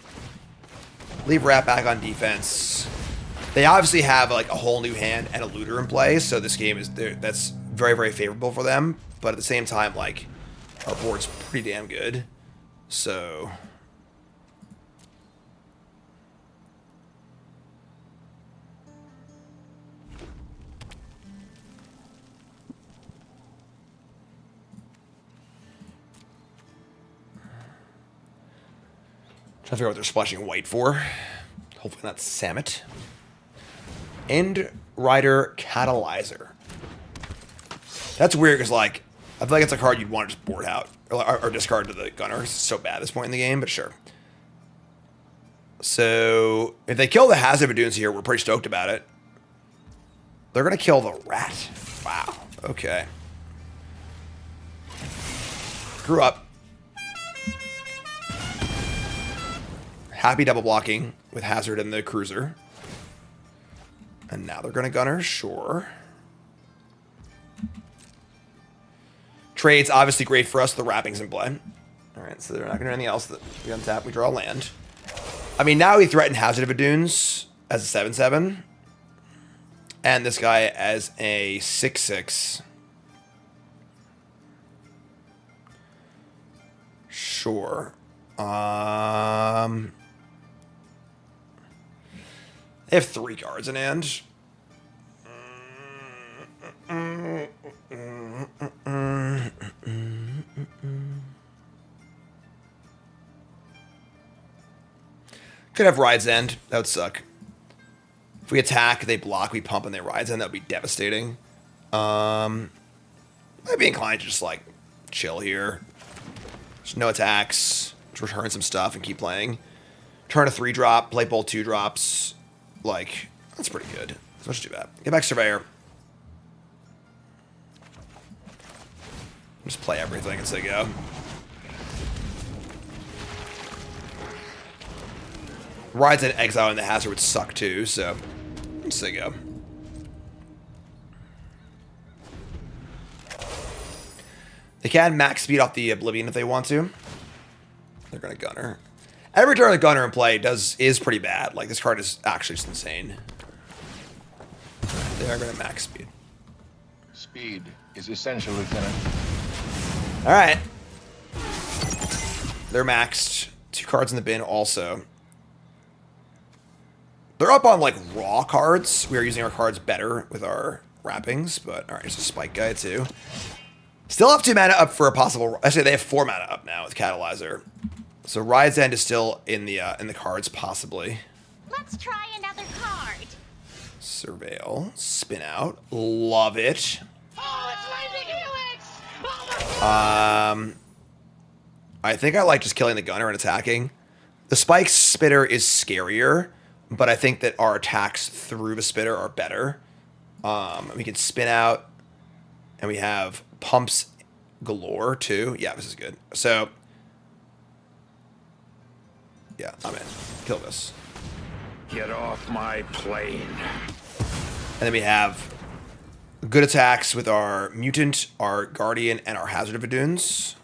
Leave Rat back on defense. They obviously have like a whole new hand and a looter in play, so this game is that's very, very favorable for them. But at the same time, like, our board's pretty damn good. So trying to figure out what they're splashing white for. Hopefully not Samet. End Rider Catalyzer. That's weird because, like, I feel like it's a card you'd want to just board out or discard to the gunner. It's so bad at this point in the game, but sure. So if they kill the Hazard of Dunes here, we're pretty stoked about it. They're going to kill the rat. Wow. Okay. Grew up. Happy double blocking with Hazard and the Cruiser. And now they're going to gunner. Sure. Trade's obviously great for us. The Wrappings in play. All right, so they're not going to do anything else. We untap, we draw a land. I mean, now we threaten Hazard of Dunes as a 7/7. And this guy as a 6/6. Sure. They have 3 cards in hand. Could have Ride's End. That would suck. If we attack, they block, we pump, and they Ride's End. That would be devastating. I'd be inclined to just, like, chill here. There's no attacks. to return some stuff and keep playing. Turn a 3-drop, play both 2-drops. Like, that's pretty good. So much too bad. Get back Surveyor. Just play everything as they go. Rides and Exile and the Hazard would suck too, so as they go. They can max speed off the Oblivion if they want to. They're gonna Gunner. Every turn the Gunner in play is pretty bad. Like, this card is actually just insane. They are gonna max speed. Speed is essential, Lieutenant. Alright. They're maxed. 2 cards in the bin also. They're up on, like, raw cards. We are using our cards better with our wrappings, but alright, there's a Spike guy too. Still have 2 mana up for a possible... Actually, they have 4 mana up now with Catalyzer. So Ride's End is still in the cards, possibly. Let's try another card. Surveil. Spin out. Love it. Oh, it's Lightning Helix! I think I like just killing the Gunner and attacking. The Spike Spitter is scarier, but I think that our attacks through the Spitter are better. We can spin out, and we have pumps galore too. Yeah, this is good. So, yeah, I'm in. Kill this. Get off my plane. And then we have good attacks with our Mutant, our Guardian, and our Hazard of Adunes.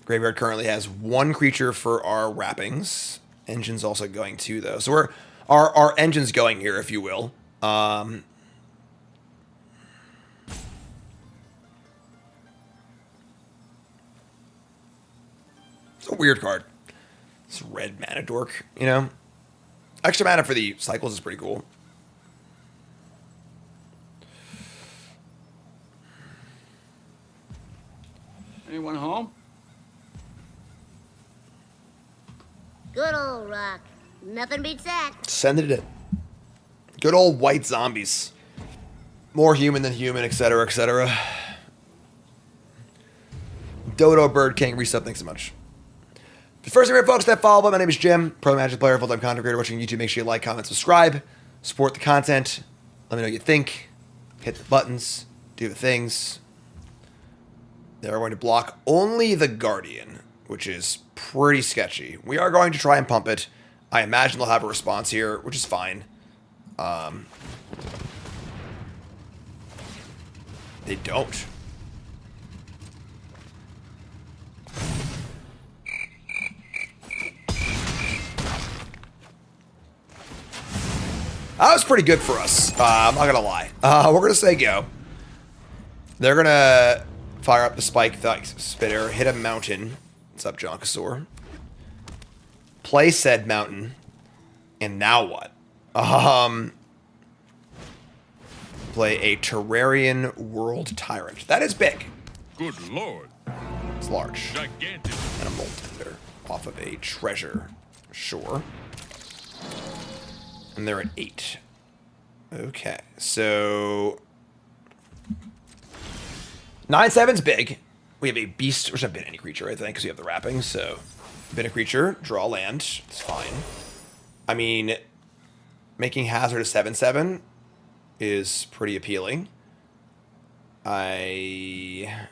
Graveyard currently has 1 creature for our wrappings. Engine's also going too, though. So our engine's going here, if you will. It's a weird card. It's red mana dork, you know? Extra mana for the cycles is pretty cool. Anyone home? Good old rock. Nothing beats that. Send it in. Good old white zombies. More human than human, etc., etc. Dodo Bird King reset, thanks so much. First and folks that follow, my name is Jim, pro Magic player, full-time content creator watching YouTube. Make sure you like, comment, subscribe, support the content. Let me know what you think. Hit the buttons, do the things. They're going to block only the Guardian, which is pretty sketchy. We are going to try and pump it. I imagine they'll have a response here, which is fine. They don't. That was pretty good for us. I'm not gonna lie. We're gonna say go. They're gonna fire up the Spike Spitter, hit a mountain. What's up, Jonkasaur? Play said mountain. And now what? Play a Terrarian World Tyrant. That is big. Good lord. It's large. Gigantic. And a Moltender off of a treasure. Sure. And they're at 8. Okay, so 9/7's big. We have a beast, which I've been any creature, I think, because we have the wrapping. So, been a creature, draw land. It's fine. I mean, making Hazard a 7/7 is pretty appealing. I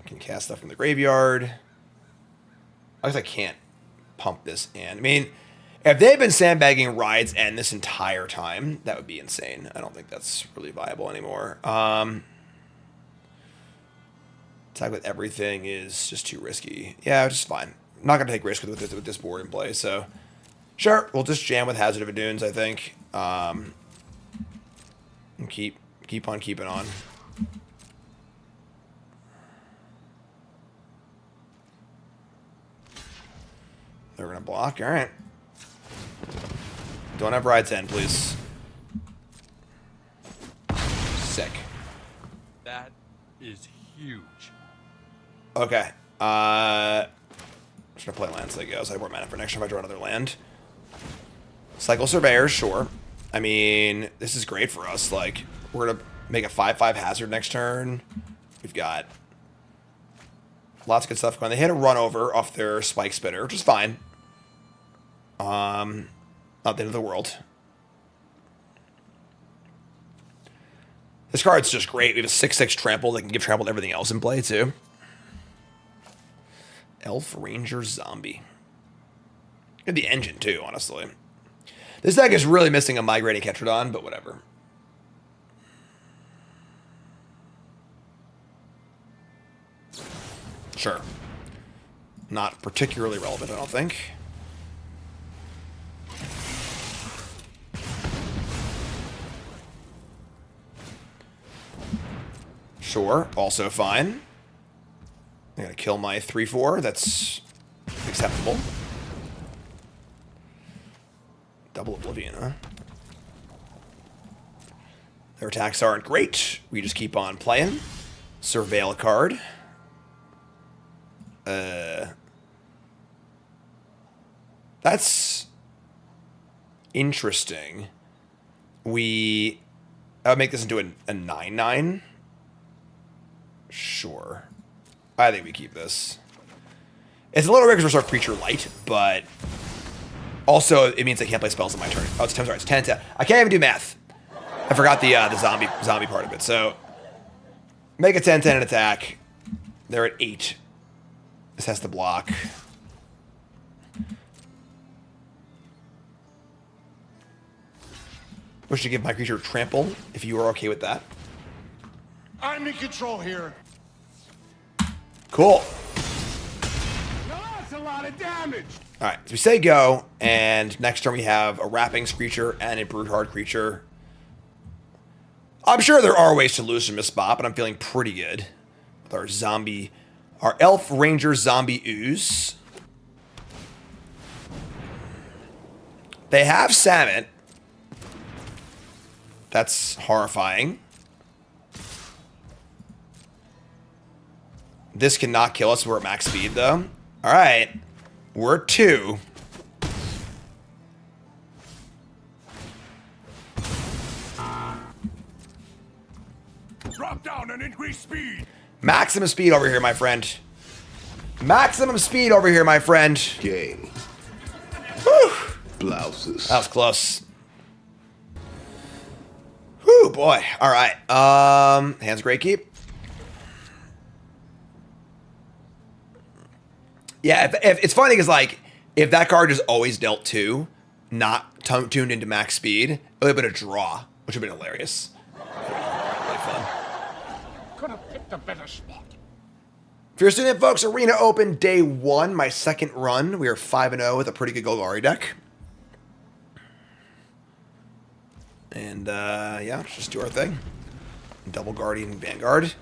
can cast stuff from the graveyard. I guess I can't pump this in. I mean, if they've been sandbagging Ride's End this entire time, that would be insane. I don't think that's really viable anymore. Attack with everything is just too risky. Yeah, it's just fine. I'm not going to take risk with this board in play, so... Sure, we'll just jam with Hazard of Adunes, I think. And keep on keeping on. They're going to block. All right. Don't have Ride's End, please. Sick. That is huge. Okay. Should I play land so they go? So I have more mana for next time I draw another land. Cycle Surveyors, sure. I mean, this is great for us. Like, we're going to make a 5/5 hazard next turn. We've got lots of good stuff going. They hit a run over off their Spike Spitter, which is fine. Not the end of the world. This card's just great. We have a 6/6 trample that can give trample to everything else in play, too. Elf Ranger Zombie. And the engine, too, honestly. This deck is really missing a Migrating Ketrodon, but whatever. Sure. Not particularly relevant, I don't think. Sure, also fine. I'm gonna kill my 3/4. That's acceptable. Double Oblivion, huh? Their attacks aren't great. We just keep on playing. Surveil a card. That's interesting. I would make this into a 9/9. Sure. I think we keep this. It's a little weird because we're so creature light, but also it means I can't play spells on my turn. Oh, it's 10. Sorry, it's 10/10. I can't even do math. I forgot the zombie part of it. So make a 10/10 attack. They're at 8. This has to block. Wish to give my creature trample if you are okay with that. I'm in control here. Cool. Now that's a lot of damage. All right, so we say go, and next turn we have a Wrappings creature and a Broodhard creature. I'm sure there are ways to lose from this spot, but I'm feeling pretty good with our Elf Ranger Zombie Ooze. They have Salmon. That's horrifying. This cannot kill us. We're at max speed, though. All right. We're at 2. Drop down and increase speed. Maximum speed over here, my friend. Maximum speed over here, my friend. Game. Whew. Blouses. That was close. Whew, boy. All right. Hands great keep. Yeah, if it's funny because, like, if that card is always dealt 2, not tuned into max speed, it would have been a draw, which would have been hilarious. Really fun. Could have picked a better spot. If you're a student, folks, Arena Open Day 1, my second run. We are 5-0 with a pretty good Golgari deck. And, yeah, let's just do our thing. Double Guardian Vanguard.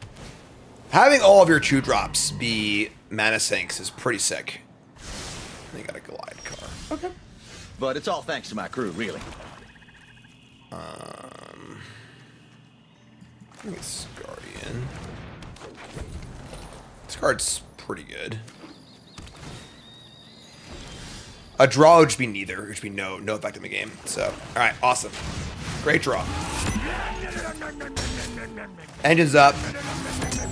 Having all of your 2-drops be mana sinks is pretty sick. They got a glide car. Okay. But it's all thanks to my crew, really. I think it's Guardian. This card's pretty good. A draw would just be neither. It would just be no effect in the game. So, all right, awesome. Great draw. Engine's up.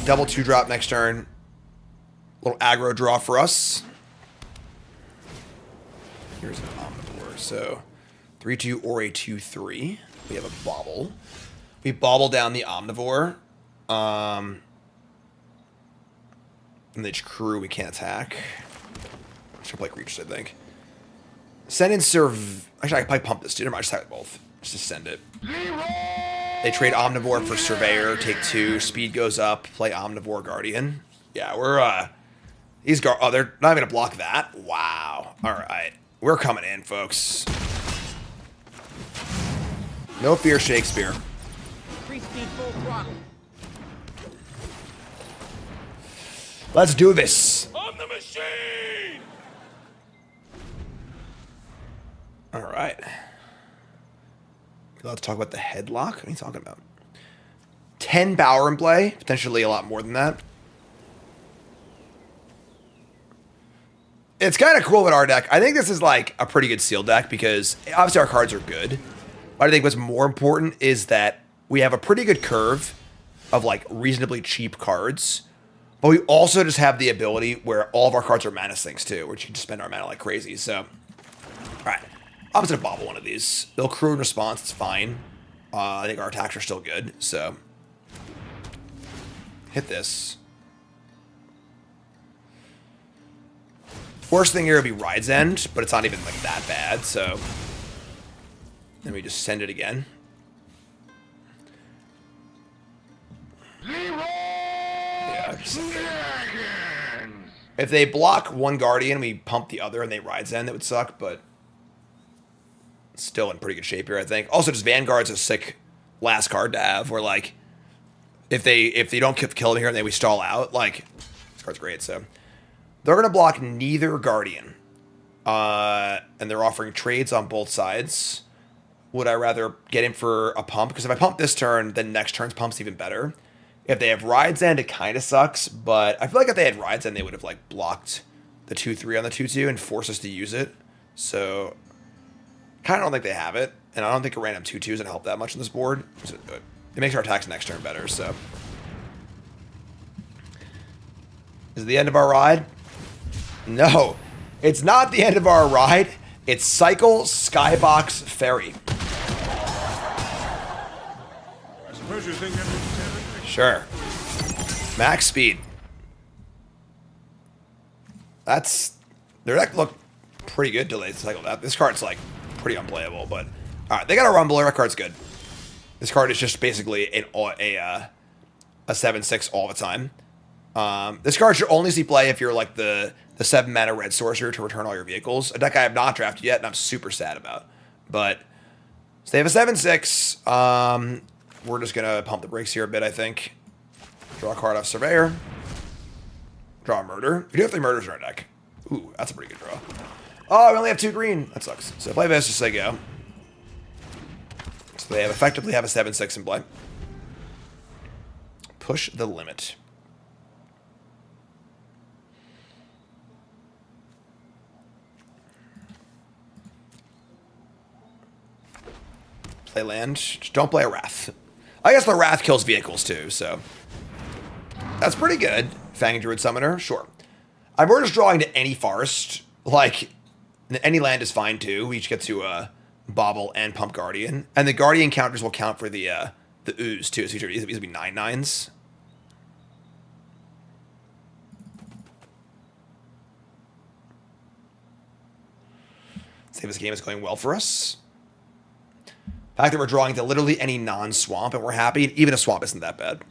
Double 2-drop next turn. Little aggro draw for us. Here's an Omnivore. So 3/2 or a 2/3. We have a bobble. We bobble down the Omnivore. And the crew we can't attack. Should play creatures, I think. Send in Actually, I can probably pump this, dude. I might just have it both. Just send it. They trade Omnivore for Surveyor, take 2, speed goes up, play Omnivore Guardian. Yeah, we're, oh, they're not even gonna block that? Wow. Alright. We're coming in, folks. No fear, Shakespeare. Free speed full throttle. Let's do this. On the machine! Alright. Let's talk about the headlock. What are you talking about? 10 power in play. Potentially a lot more than that. it's kind of cool with our deck. I think this is like a pretty good seal deck because obviously our cards are good. But I think what's more important is that we have a pretty good curve of like reasonably cheap cards. But we also just have the ability where all of our cards are mana sinks too, which you can just spend our mana like crazy. So, all right. I'm just going to bobble one of these. They'll crew in response. It's fine. I think our attacks are still good. So, hit this. Worst thing here would be Ride's End, but it's not even like that bad. So, then we just send it again. Yeah, if they block one Guardian, we pump the other and they Ride's End, that would suck, but still in pretty good shape here, I think. Also, just Vanguard's a sick last card to have, where like if they don't kill them here and then we stall out, like this card's great. So they're gonna block neither Guardian, and they're offering trades on both sides. Would I rather get in for a pump? Because if I pump this turn, then next turn's pump's even better. If they have Ride's End, it kind of sucks, but I feel like if they had Ride's End, they would have like blocked the 2/3 on the 2/2 and forced us to use it. So kind of don't think they have it, and I don't think a random 2/2 is gonna help that much on this board. So it makes our attacks next turn better. So is it the end of our ride? No, it's not the end of our ride. It's Cycle Skybox Ferry. I suppose you think that means everything? Sure. Max speed. That's their deck looked pretty good till they cycled that. This card's like pretty unplayable, but all right, they got a Rumbler. That card's good. This card is just basically a 7/6 all the time. This card should only see play if you're like the 7 mana red sorcerer to return all your vehicles. A deck I have not drafted yet, and I'm super sad about. But so they have a 7/6. We're just gonna pump the brakes here a bit, I think. Draw a card off Surveyor. Draw a Murder. We do have 3 murders in our deck. Ooh, that's a pretty good draw. Oh, we only have 2 green. That sucks. So play this, just say go. So they effectively have a 7/6 in play. Push the limit. Play land. Just don't play a Wrath. I guess the Wrath kills vehicles too, so that's pretty good. Fang Druid Summoner, sure. We're just drawing to any forest. Like, any land is fine too. We each get to Bobble and Pump Guardian. And the Guardian counters will count for the ooze too. So these will be 9/9s. See if this game is going well for us. The fact that we're drawing to literally any non-swamp and we're happy, even a swamp isn't that bad.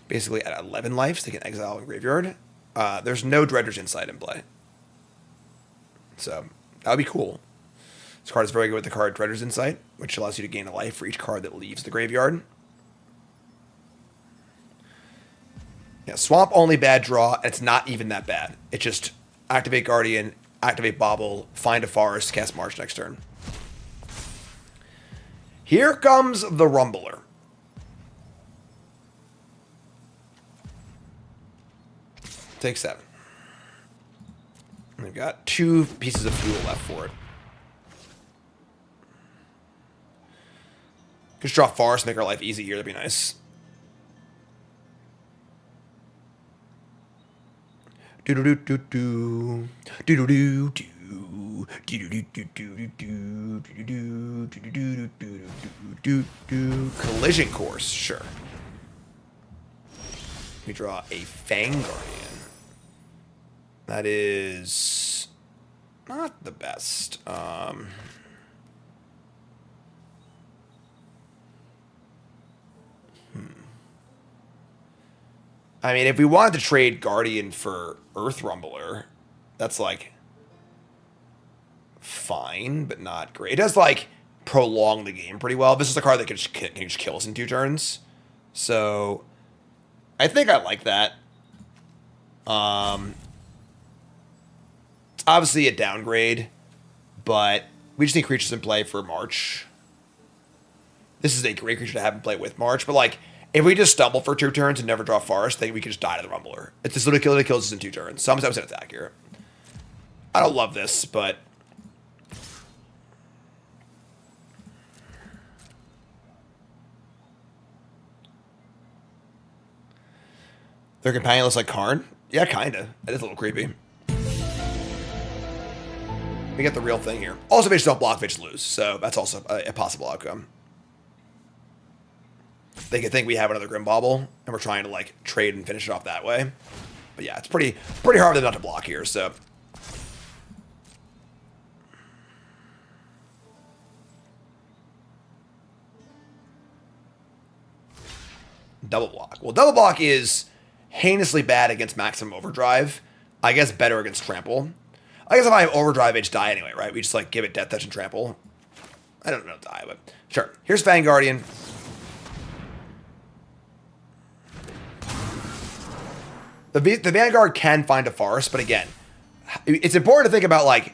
Basically at 11 lives, they can exile a graveyard. There's no Dredger's Insight in play. So, that would be cool. This card is very good with the card Dredger's Insight, which allows you to gain a life for each card that leaves the graveyard. Yeah, swamp only bad draw, and it's not even that bad. It's just activate Guardian, activate Bobble, find a forest, cast March next turn. Here comes the Rumbler. Take 7. We've got 2 pieces of fuel left for it. Just draw forest, make our life easy here. That'd be nice. Do-do-do-do-do. Do-do-do-do. Collision Course, sure. We draw a Fang Guardian. That is not the best. I mean, if we wanted to trade Guardian for Earth Rumbler, that's like fine, but not great. It does like prolong the game pretty well. This is a card that can just kill us in 2 turns. So I think I like that. It's obviously a downgrade, but we just need creatures in play for March. This is a great creature to have in play with March, but like if we just stumble for 2 turns and never draw forest, then we can just die to the Rumbler. It's just literally kills us in 2 turns. Sometimes it's accurate. I don't love this, but their companion looks like Karn. Yeah, kinda. It is a little creepy. We get the real thing here. Also, bitches don't block, bitches lose. So that's also a possible outcome. They could think we have another Grim Bauble, and we're trying to like trade and finish it off that way. But yeah, it's pretty hard for them not to block here. So double block. Well, double block is heinously bad against maximum overdrive. I guess better against trample. I guess if I have overdrive, I just die anyway, right? We just like give it death touch and trample. I don't know die, but sure. Here's Vanguardian. The Vanguard can find a forest, but again, it's important to think about like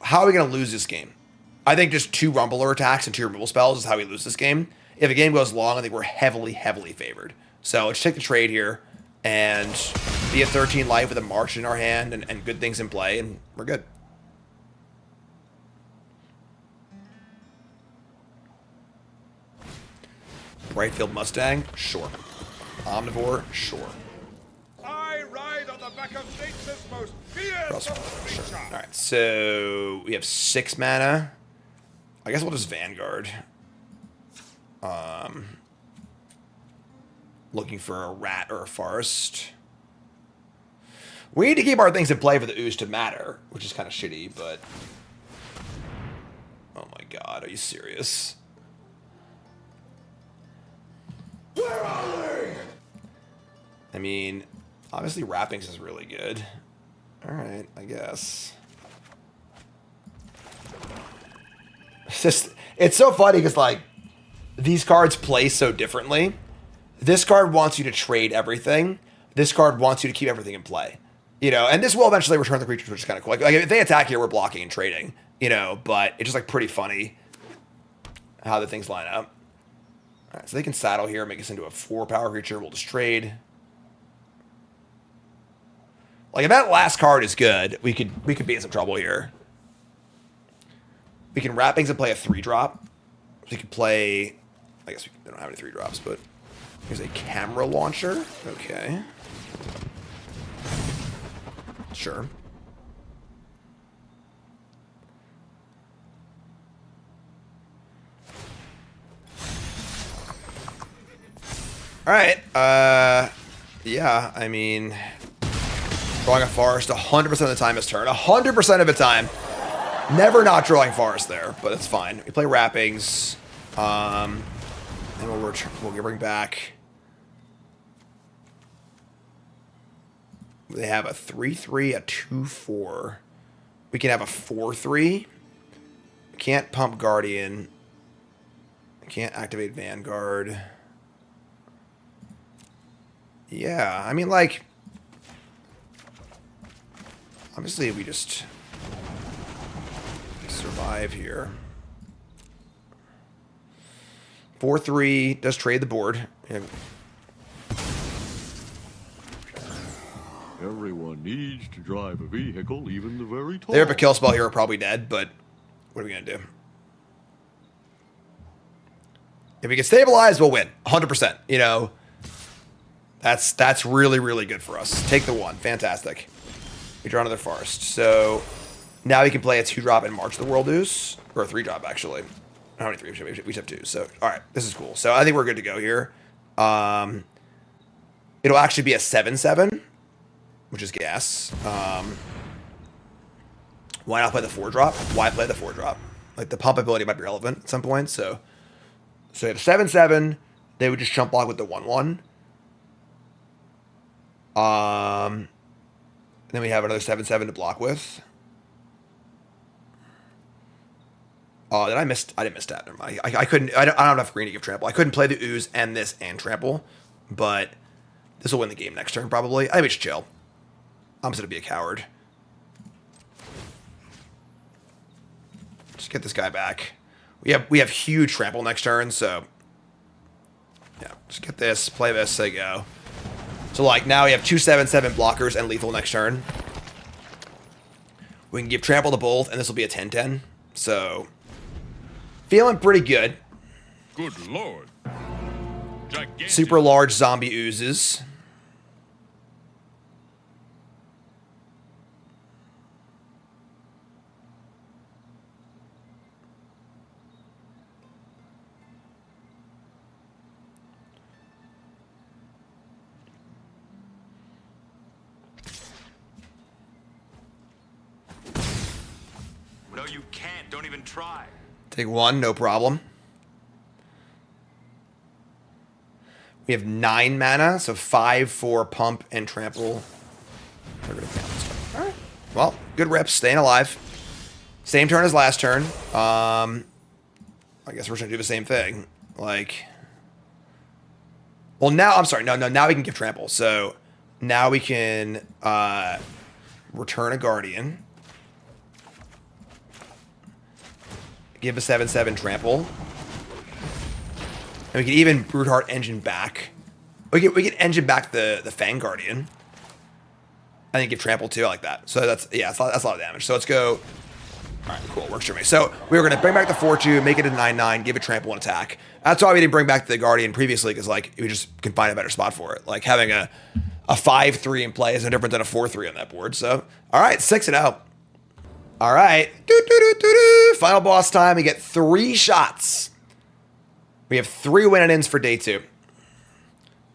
how are we going to lose this game? I think just 2 Rumbler attacks and 2 removal spells is how we lose this game. If the game goes long, I think we're heavily favored. So let's take the trade here and be at 13 life with a March in our hand and good things in play, and we're good. Brightfield Mustang? Sure. Omnivore? Sure. I ride on the back of nature's most fearsome creature. Sure. All right, so we have 6 mana. I guess we'll just Vanguard. Looking for a rat or a forest. We need to keep our things in play for the ooze to matter, which is kind of shitty, but... Oh my god, are you serious? Where are we? I mean, obviously Wrappings is really good. Alright, I guess. It's so funny because, like, these cards play so differently. This card wants you to trade everything. This card wants you to keep everything in play. You know, and this will eventually return the creatures, which is kind of cool. Like if they attack here, we're blocking and trading. You know, but it's just like pretty funny how the things line up. All right, so they can saddle here, make us into a 4-power creature. We'll just trade. Like if that last card is good, we could be in some trouble here. We can Wrappings and play a 3-drop. We could play. I guess we don't have any 3-drops, but here's a camera launcher. Okay. Sure. All right. Yeah, I mean, drawing a forest 100% of the time this turn. 100% of the time. Never not drawing forest there, but it's fine. We play Wrappings. And we'll bring back. They have a 3/3, a 2/4. We can have a 4/3. We can't pump Guardian. We can't activate Vanguard. Yeah, I mean, like, obviously we just survive here. 4/3 does trade the board. Yeah. Everyone needs to drive a vehicle, even the very tall. They have a kill spell here, are probably dead, but what are we going to do? If we can stabilize, we'll win. 100%. You know, that's really, really good for us. Take the 1. Fantastic. We draw another forest. So now we can play a 2-drop and March the World Ooze. Or a 3-drop, actually. How many 3? We should have 2. So, all right. This is cool. So I think we're good to go here. It'll actually be a 7/7. Which is gas. Why not play the 4-drop? Why play the 4-drop? Like, the pump ability might be relevant at some point, so you have a 7/7. They would just jump block with the 1/1. Then we have another 7/7 to block with. Oh, I didn't miss that. Never mind. I couldn't. I don't have enough green to give trample. I couldn't play the ooze and this and trample, but this will win the game next turn probably. I think we should chill. I'm just gonna be a coward. Just get this guy back. We have huge trample next turn, so Yeah, just get this, play this, say go. So, like, now we have 2/7/7 blockers and lethal next turn. We can give trample to both, and this will be a 10/10. So, feeling pretty good. Good lord. Gigantic. Super large zombie oozes. No, you can't. Don't even try. Take one, no problem. We have 9 mana, so 5 for pump and trample. We're gonna count this turn. All right. Well, good rips, staying alive. Same turn as last turn. I guess we're gonna do the same thing. Like, well, now I'm sorry. No. Now we can give trample. So now we can return a guardian. Give a 7/7 trample. And we can even Brute Engine back. We can engine back the Fang Guardian. I think give trample too. I like that. So that's a lot of damage. So let's go. All right, cool. Works for me. So we were gonna bring back the 4/2, make it a 9/9, give it trample and attack. That's why we didn't bring back the Guardian previously, because like we just can find a better spot for it. Like having a 5/3 in play is no different than a 4/3 on that board. So all right, 6-0. All right, final boss time. We get 3 shots. We have 3 win-and-ins for day 2.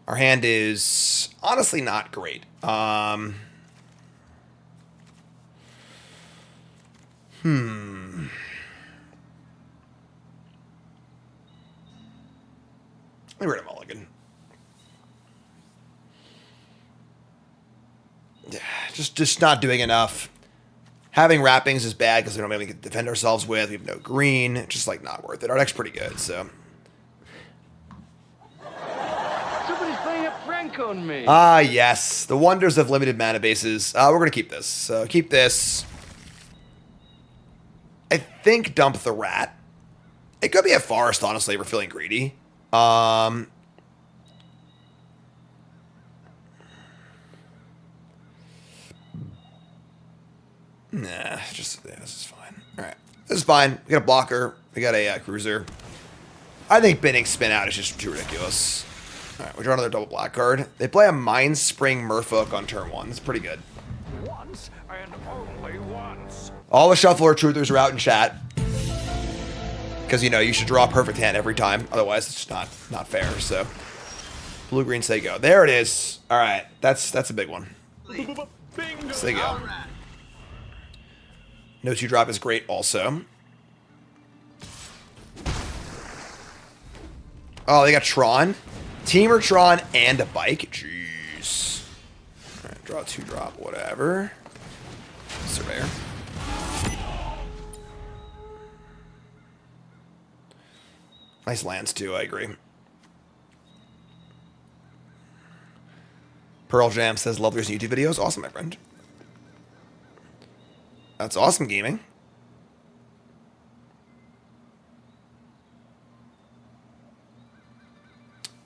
Our hand is honestly not great. Let me rid of Mulligan. Yeah, just not doing enough. Having wrappings is bad because we don't have anything to defend ourselves with. We have no green. It's just like not worth it. Our deck's pretty good, so. Somebody's playing a prank on me. Ah, yes. The wonders of limited mana bases. We're going to keep this. So keep this. I think dump the rat. It could be a forest, honestly, if we're feeling greedy. Nah, just yeah, this is fine. All right, this is fine. We got a blocker. We got a cruiser. I think binning spin out is just too ridiculous. All right, we draw another double black card. They play a Mind Spring Merfolk on turn 1. That's pretty good. Once and only once. All the shuffler truthers are out in chat because you know you should draw a perfect hand every time. Otherwise, it's just not fair. So, blue green say go. There it is. All right, that's a big one. Say go. No 2-drop is great also. Oh, they got Tron. Teamer Tron and a bike. Jeez. All right, draw a 2-drop, whatever. Surveyor. Nice lands too, I agree. Pearl Jam says, love those YouTube videos. Awesome, my friend. That's awesome gaming.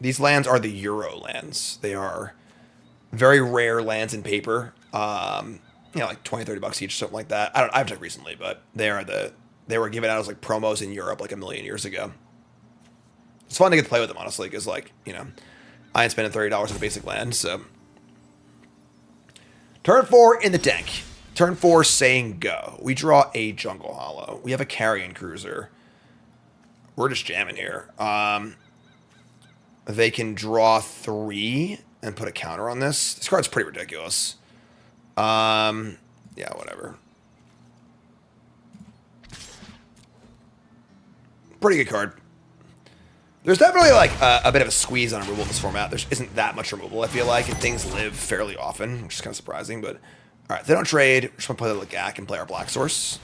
These lands are the Euro lands. They are very rare lands in paper. You know, like 20, 30 bucks each, something like that. I haven't checked recently, but they were given out as like promos in Europe like a million years ago. It's fun to get to play with them, honestly, because like, you know, I ain't spending $30 on a basic land, so. Turn 4 in the deck. Turn 4 saying go. We draw a Jungle Hollow. We have a Carrion Cruiser. We're just jamming here. They can draw 3 and put a counter on this. This card's pretty ridiculous. Yeah, whatever. Pretty good card. There's definitely like a bit of a squeeze on removal in this format. There isn't that much removal, I feel like, and things live fairly often, which is kind of surprising. But all right, they don't trade. We're just gonna play the Legak and play our Black Source.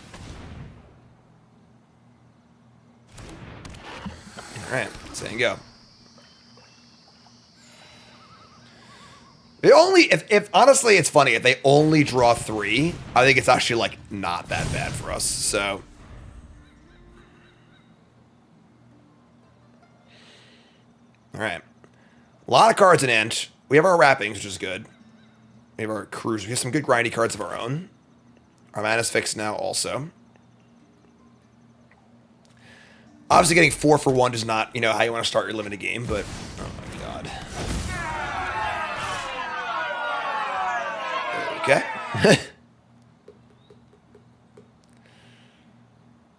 All right, saying go. They only, if honestly, it's funny, if they only draw 3, I think it's actually like not that bad for us. So. All right. A lot of cards in Ent. We have our wrappings, which is good. We have our crews. We have some good grindy cards of our own. Our mana's fixed now also. Obviously getting 4 for 1 is not, how you want to start your limited game, but oh my god. Okay.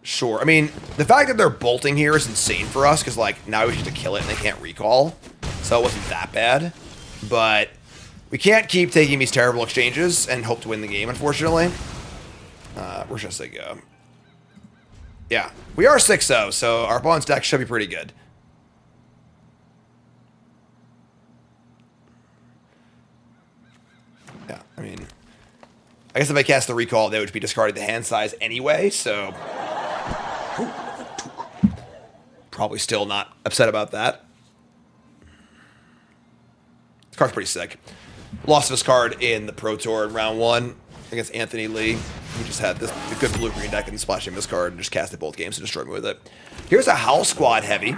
Sure. I mean, the fact that they're bolting here is insane for us, because, like, now we have to kill it and they can't recall. So it wasn't that bad. But we can't keep taking these terrible exchanges and hope to win the game, unfortunately. Where should I go? Yeah. We are 6-0, so our opponent's deck should be pretty good. Yeah, I mean, I guess if I cast the recall, they would be discarded the hand size anyway, so probably still not upset about that. This card's pretty sick. Lost this card in the Pro Tour in round 1 against Anthony Lee. He just had this good blue-green deck and splashed him this card and just cast it both games to destroy me with it. Here's a Howl Squad Heavy,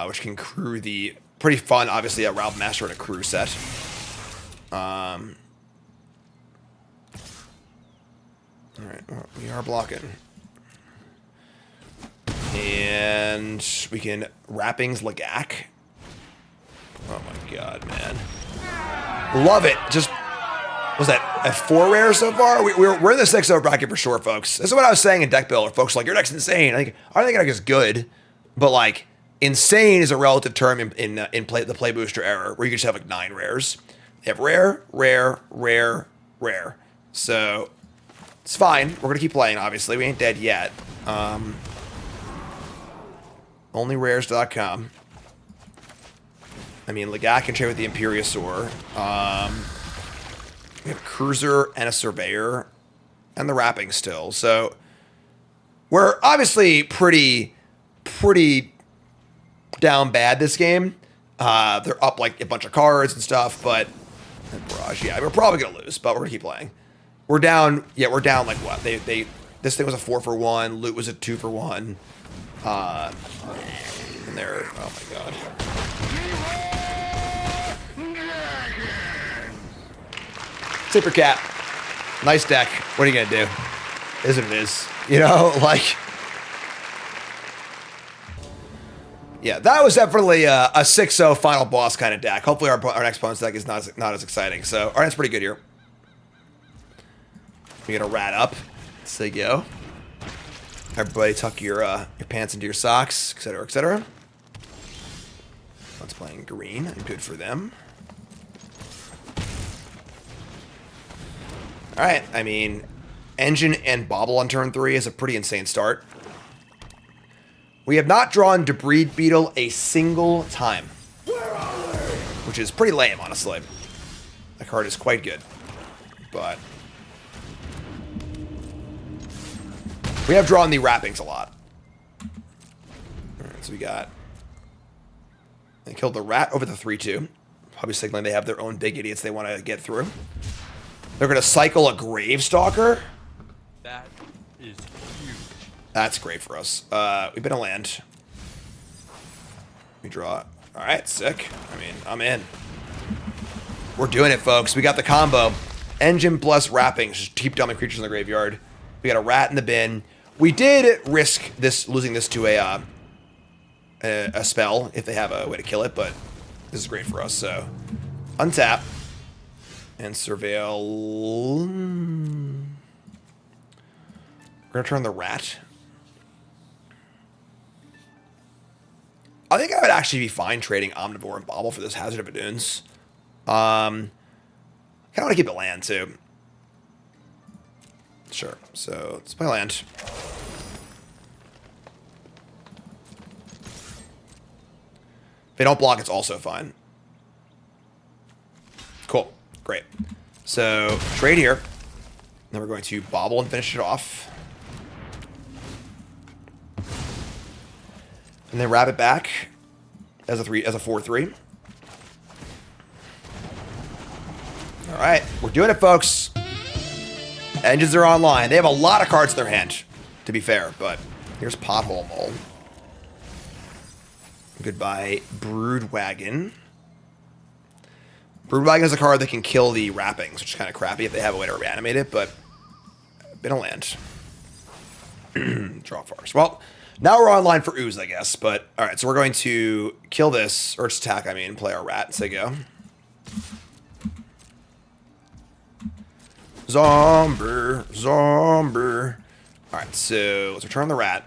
which can crew the pretty fun, obviously, a Ralph Master and a crew set. Alright, well, we are blocking. And we can Wrappings Lagak. Oh my god, man. Love it. Just, was that at 4 rares so far? We're in the 6-0 bracket for sure, folks. This is what I was saying in Deck Builder. Folks like, your deck's insane. I think your deck is good, but like, insane is a relative term in the Play Booster era, where you can just have like 9 rares. They have rare, rare, rare, rare. So, it's fine. We're going to keep playing, obviously. We ain't dead yet. Onlyrares.com. I mean, Lagak can trade with the Imperiosaur. We have a Cruiser and a Surveyor. And the Wrapping still. So, we're obviously pretty down bad this game. They're up like a bunch of cards and stuff, but... Barrage, yeah, we're probably going to lose, but we're going to keep playing. We're down, we're down like what? This thing was a 4 for 1. Loot was a 2 for 1. And they're, oh my god. Zipper Cat. Nice deck. What are you going to do? Is what it is. Like... Yeah, that was definitely a 6-0 final boss kind of deck. Hopefully our next opponent's deck is not as exciting. So, our deck's pretty good here. We get a rat up. So you go. Everybody tuck your pants into your socks, etc., etc. One's playing green, and good for them. Alright, I mean, Engine and Bobble on turn 3 is a pretty insane start. We have not drawn Debris Beetle a single time. Which is pretty lame, honestly. That card is quite good. But... we have drawn the Wrappings a lot. Alright, so we got... They killed the rat over the 3-2. Probably signaling they have their own big idiots they want to get through. They're going to cycle a Gravestalker. That is huge. That's great for us. We've been a land. We draw. Alright, sick. I mean, I'm in. We're doing it, folks. We got the combo. Engine plus Wrappings. Just keep dumping creatures in the graveyard. We got a rat in the bin. We did risk losing this to a spell if they have a way to kill it, but this is great for us. So, untap and surveil. We're gonna turn the rat. I think I would actually be fine trading Omnivore and Bobble for this Hazard of Badoons. I kind of want to keep it land too. Sure. So let's play land. If they don't block, it's also fine. Cool. Great. So trade here. Then we're going to Bobble and finish it off. And then wrap it back as a 4-3. All right, we're doing it, folks. Engines are online. They have a lot of cards in their hand, to be fair, but here's Pothole Mole. Goodbye, Brood Wagon. Broodwagon is a card that can kill the wrappings, which is kind of crappy if they have a way to reanimate it, but been a land. Draw forest. Well, now we're online for ooze, I guess. But all right, so we're going to kill this, or just attack. I mean, play our rat. Say go. Zomber. All right, so let's return the rat.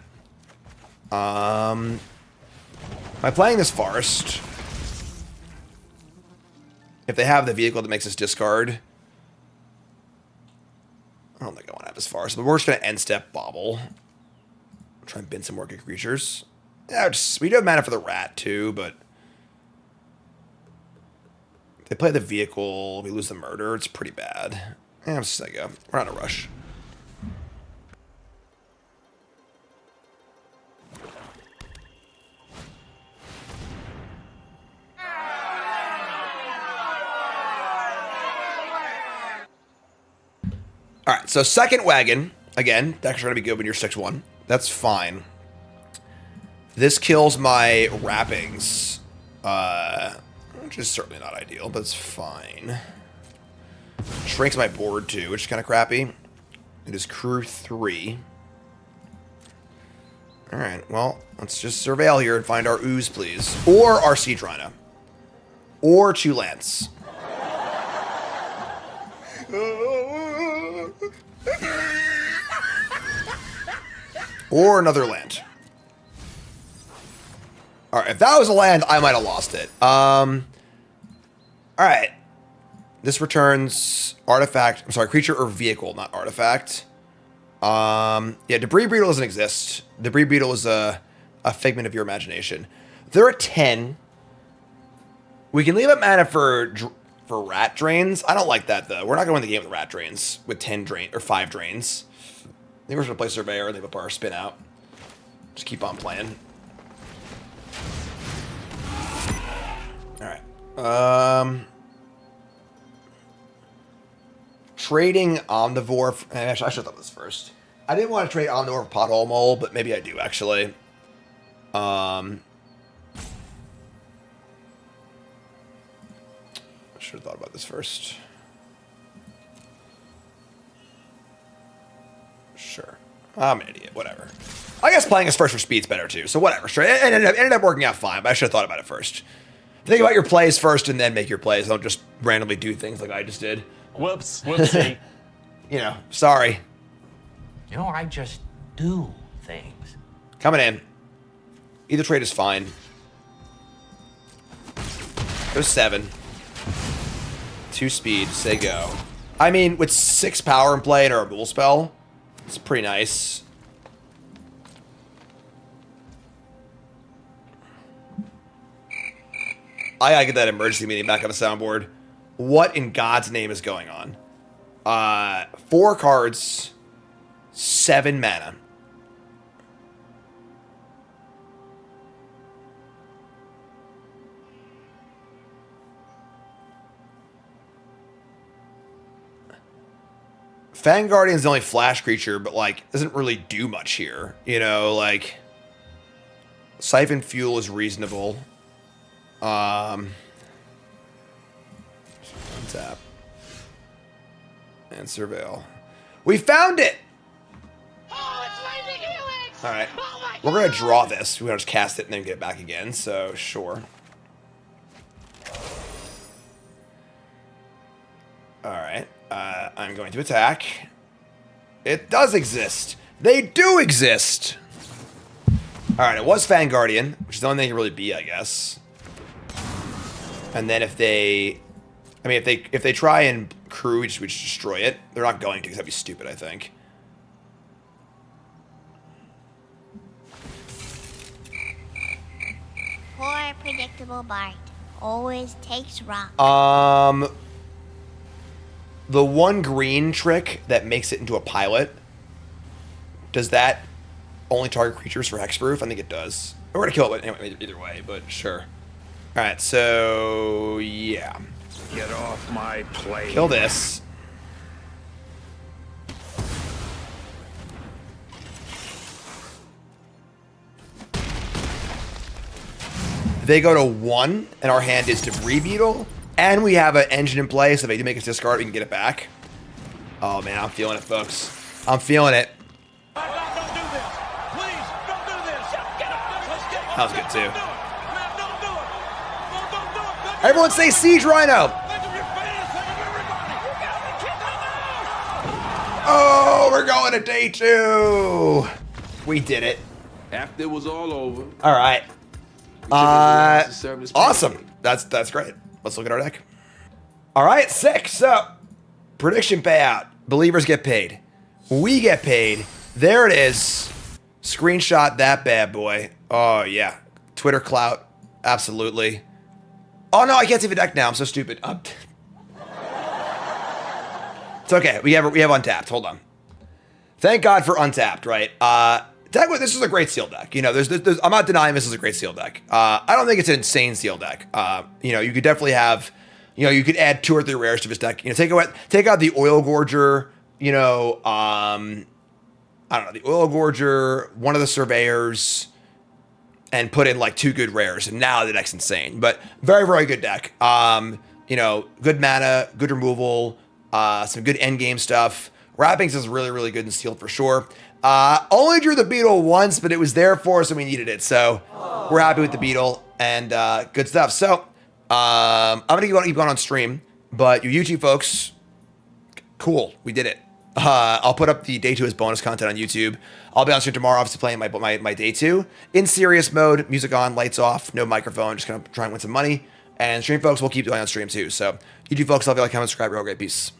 Am I playing this forest? If they have the vehicle that makes us discard, I don't think I want to have this forest, but we're just going to end step bobble. Try and bin some more good creatures. Yeah, we do have mana for the rat too, but if they play the vehicle, we lose the murder. It's pretty bad. Yeah, I'm just like, we're not in a rush. All right, so second wagon. Again, that's going to be good when you're 6-1. That's fine. This kills my wrappings, which is certainly not ideal, but it's fine. Shrinks my board too, which is kind of crappy. It is crew 3. All right, well, let's just surveil here and find our ooze, please. Or our Siege Rhino. Or Chulance. Or another land. All right, if that was a land, I might have lost it. All right. This returns artifact. I'm sorry, creature or vehicle, not artifact. Yeah, Debris Beetle doesn't exist. Debris Beetle is a figment of your imagination. They're at 10. We can leave up mana for rat drains. I don't like that though. We're not going to win the game with rat drains with 10 drain or 5 drains. I think we're just gonna play Surveyor and leave up our spin out. Just keep on playing. Alright. Trading Omnivore. Actually, I should have thought this first. I didn't want to trade Omnivore for Pothole Mole, but maybe I do actually. I should have thought about this first. Sure. I'm an idiot. Whatever. I guess playing us first for speed's better too. So whatever. Straight. It ended up working out fine, but I should have thought about it first. Think about your plays first and then make your plays. Don't just randomly do things like I just did. Whoops. Whoopsie. You know, sorry. You know, I just do things. Coming in. Either trade is fine. There's 7. 2 speed. Say go. I mean, with 6 power in play and a removal spell, it's pretty nice. I gotta get that emergency meeting back on the soundboard. What in God's name is going on? 4 cards, 7 mana. Fang Guardian's the only flash creature, but like doesn't really do much here. You know, like Siphon Fuel is reasonable. Untap. And Surveil. We found it! Alright. We're gonna draw this. We're gonna just cast it and then get it back again, so sure. Alright. I'm going to attack. It does exist. They do exist! Alright, it was Fang Guardian, which is the only thing it can really be, I guess. And then if they... I mean, if they try and crew, we just destroy it. They're not going to, because that'd be stupid, I think. Poor predictable Bart. Always takes rock. The 1 green trick that makes it into a pilot, does that only target creatures for hexproof? I think it does. We're gonna kill it anyway, either way, but sure. Alright, so yeah. Get off my plane. Kill this. They go to 1, and our hand is Debris Beetle. And we have an engine in place, so if they do make us discard, we can get it back. Oh, man, I'm feeling it, folks. I'm feeling it. That was good, too. Everyone say Siege Rhino. Oh, we're going to day 2. We did it. After it was all over. All right. Awesome. That's great. Let's look at our deck. All right, 6. So, prediction payout. Believers get paid. We get paid. There it is. Screenshot that bad boy. Oh, yeah. Twitter clout. Absolutely. Oh, no, I can't see the deck now. I'm so stupid. It's okay. We have Untapped. Hold on. Thank God for Untapped, right? This is a great seal deck. You know, I'm not denying this is a great seal deck. I don't think it's an insane seal deck. You know, you could definitely have, you know, you could add 2 or 3 rares to this deck. You know, take out the Oil Gorger, you know, I don't know, the Oil Gorger, one of the Surveyors, and put in like 2 good rares. And now the deck's insane. But very, very good deck. You know, good mana, good removal, some good endgame stuff. Wrappings is really, really good in sealed for sure. Only drew the Beetle once, but it was there for us and we needed it. So we're happy with the Beetle and good stuff. So I'm going to keep going on stream, but you YouTube folks, cool, we did it. I'll put up the day 2 as bonus content on YouTube. I'll be on stream tomorrow, obviously playing my day 2 in serious mode, music on, lights off, no microphone, just gonna try and win some money. And stream folks will keep doing on stream too. So YouTube folks, love you, like, comment, subscribe, real great, peace.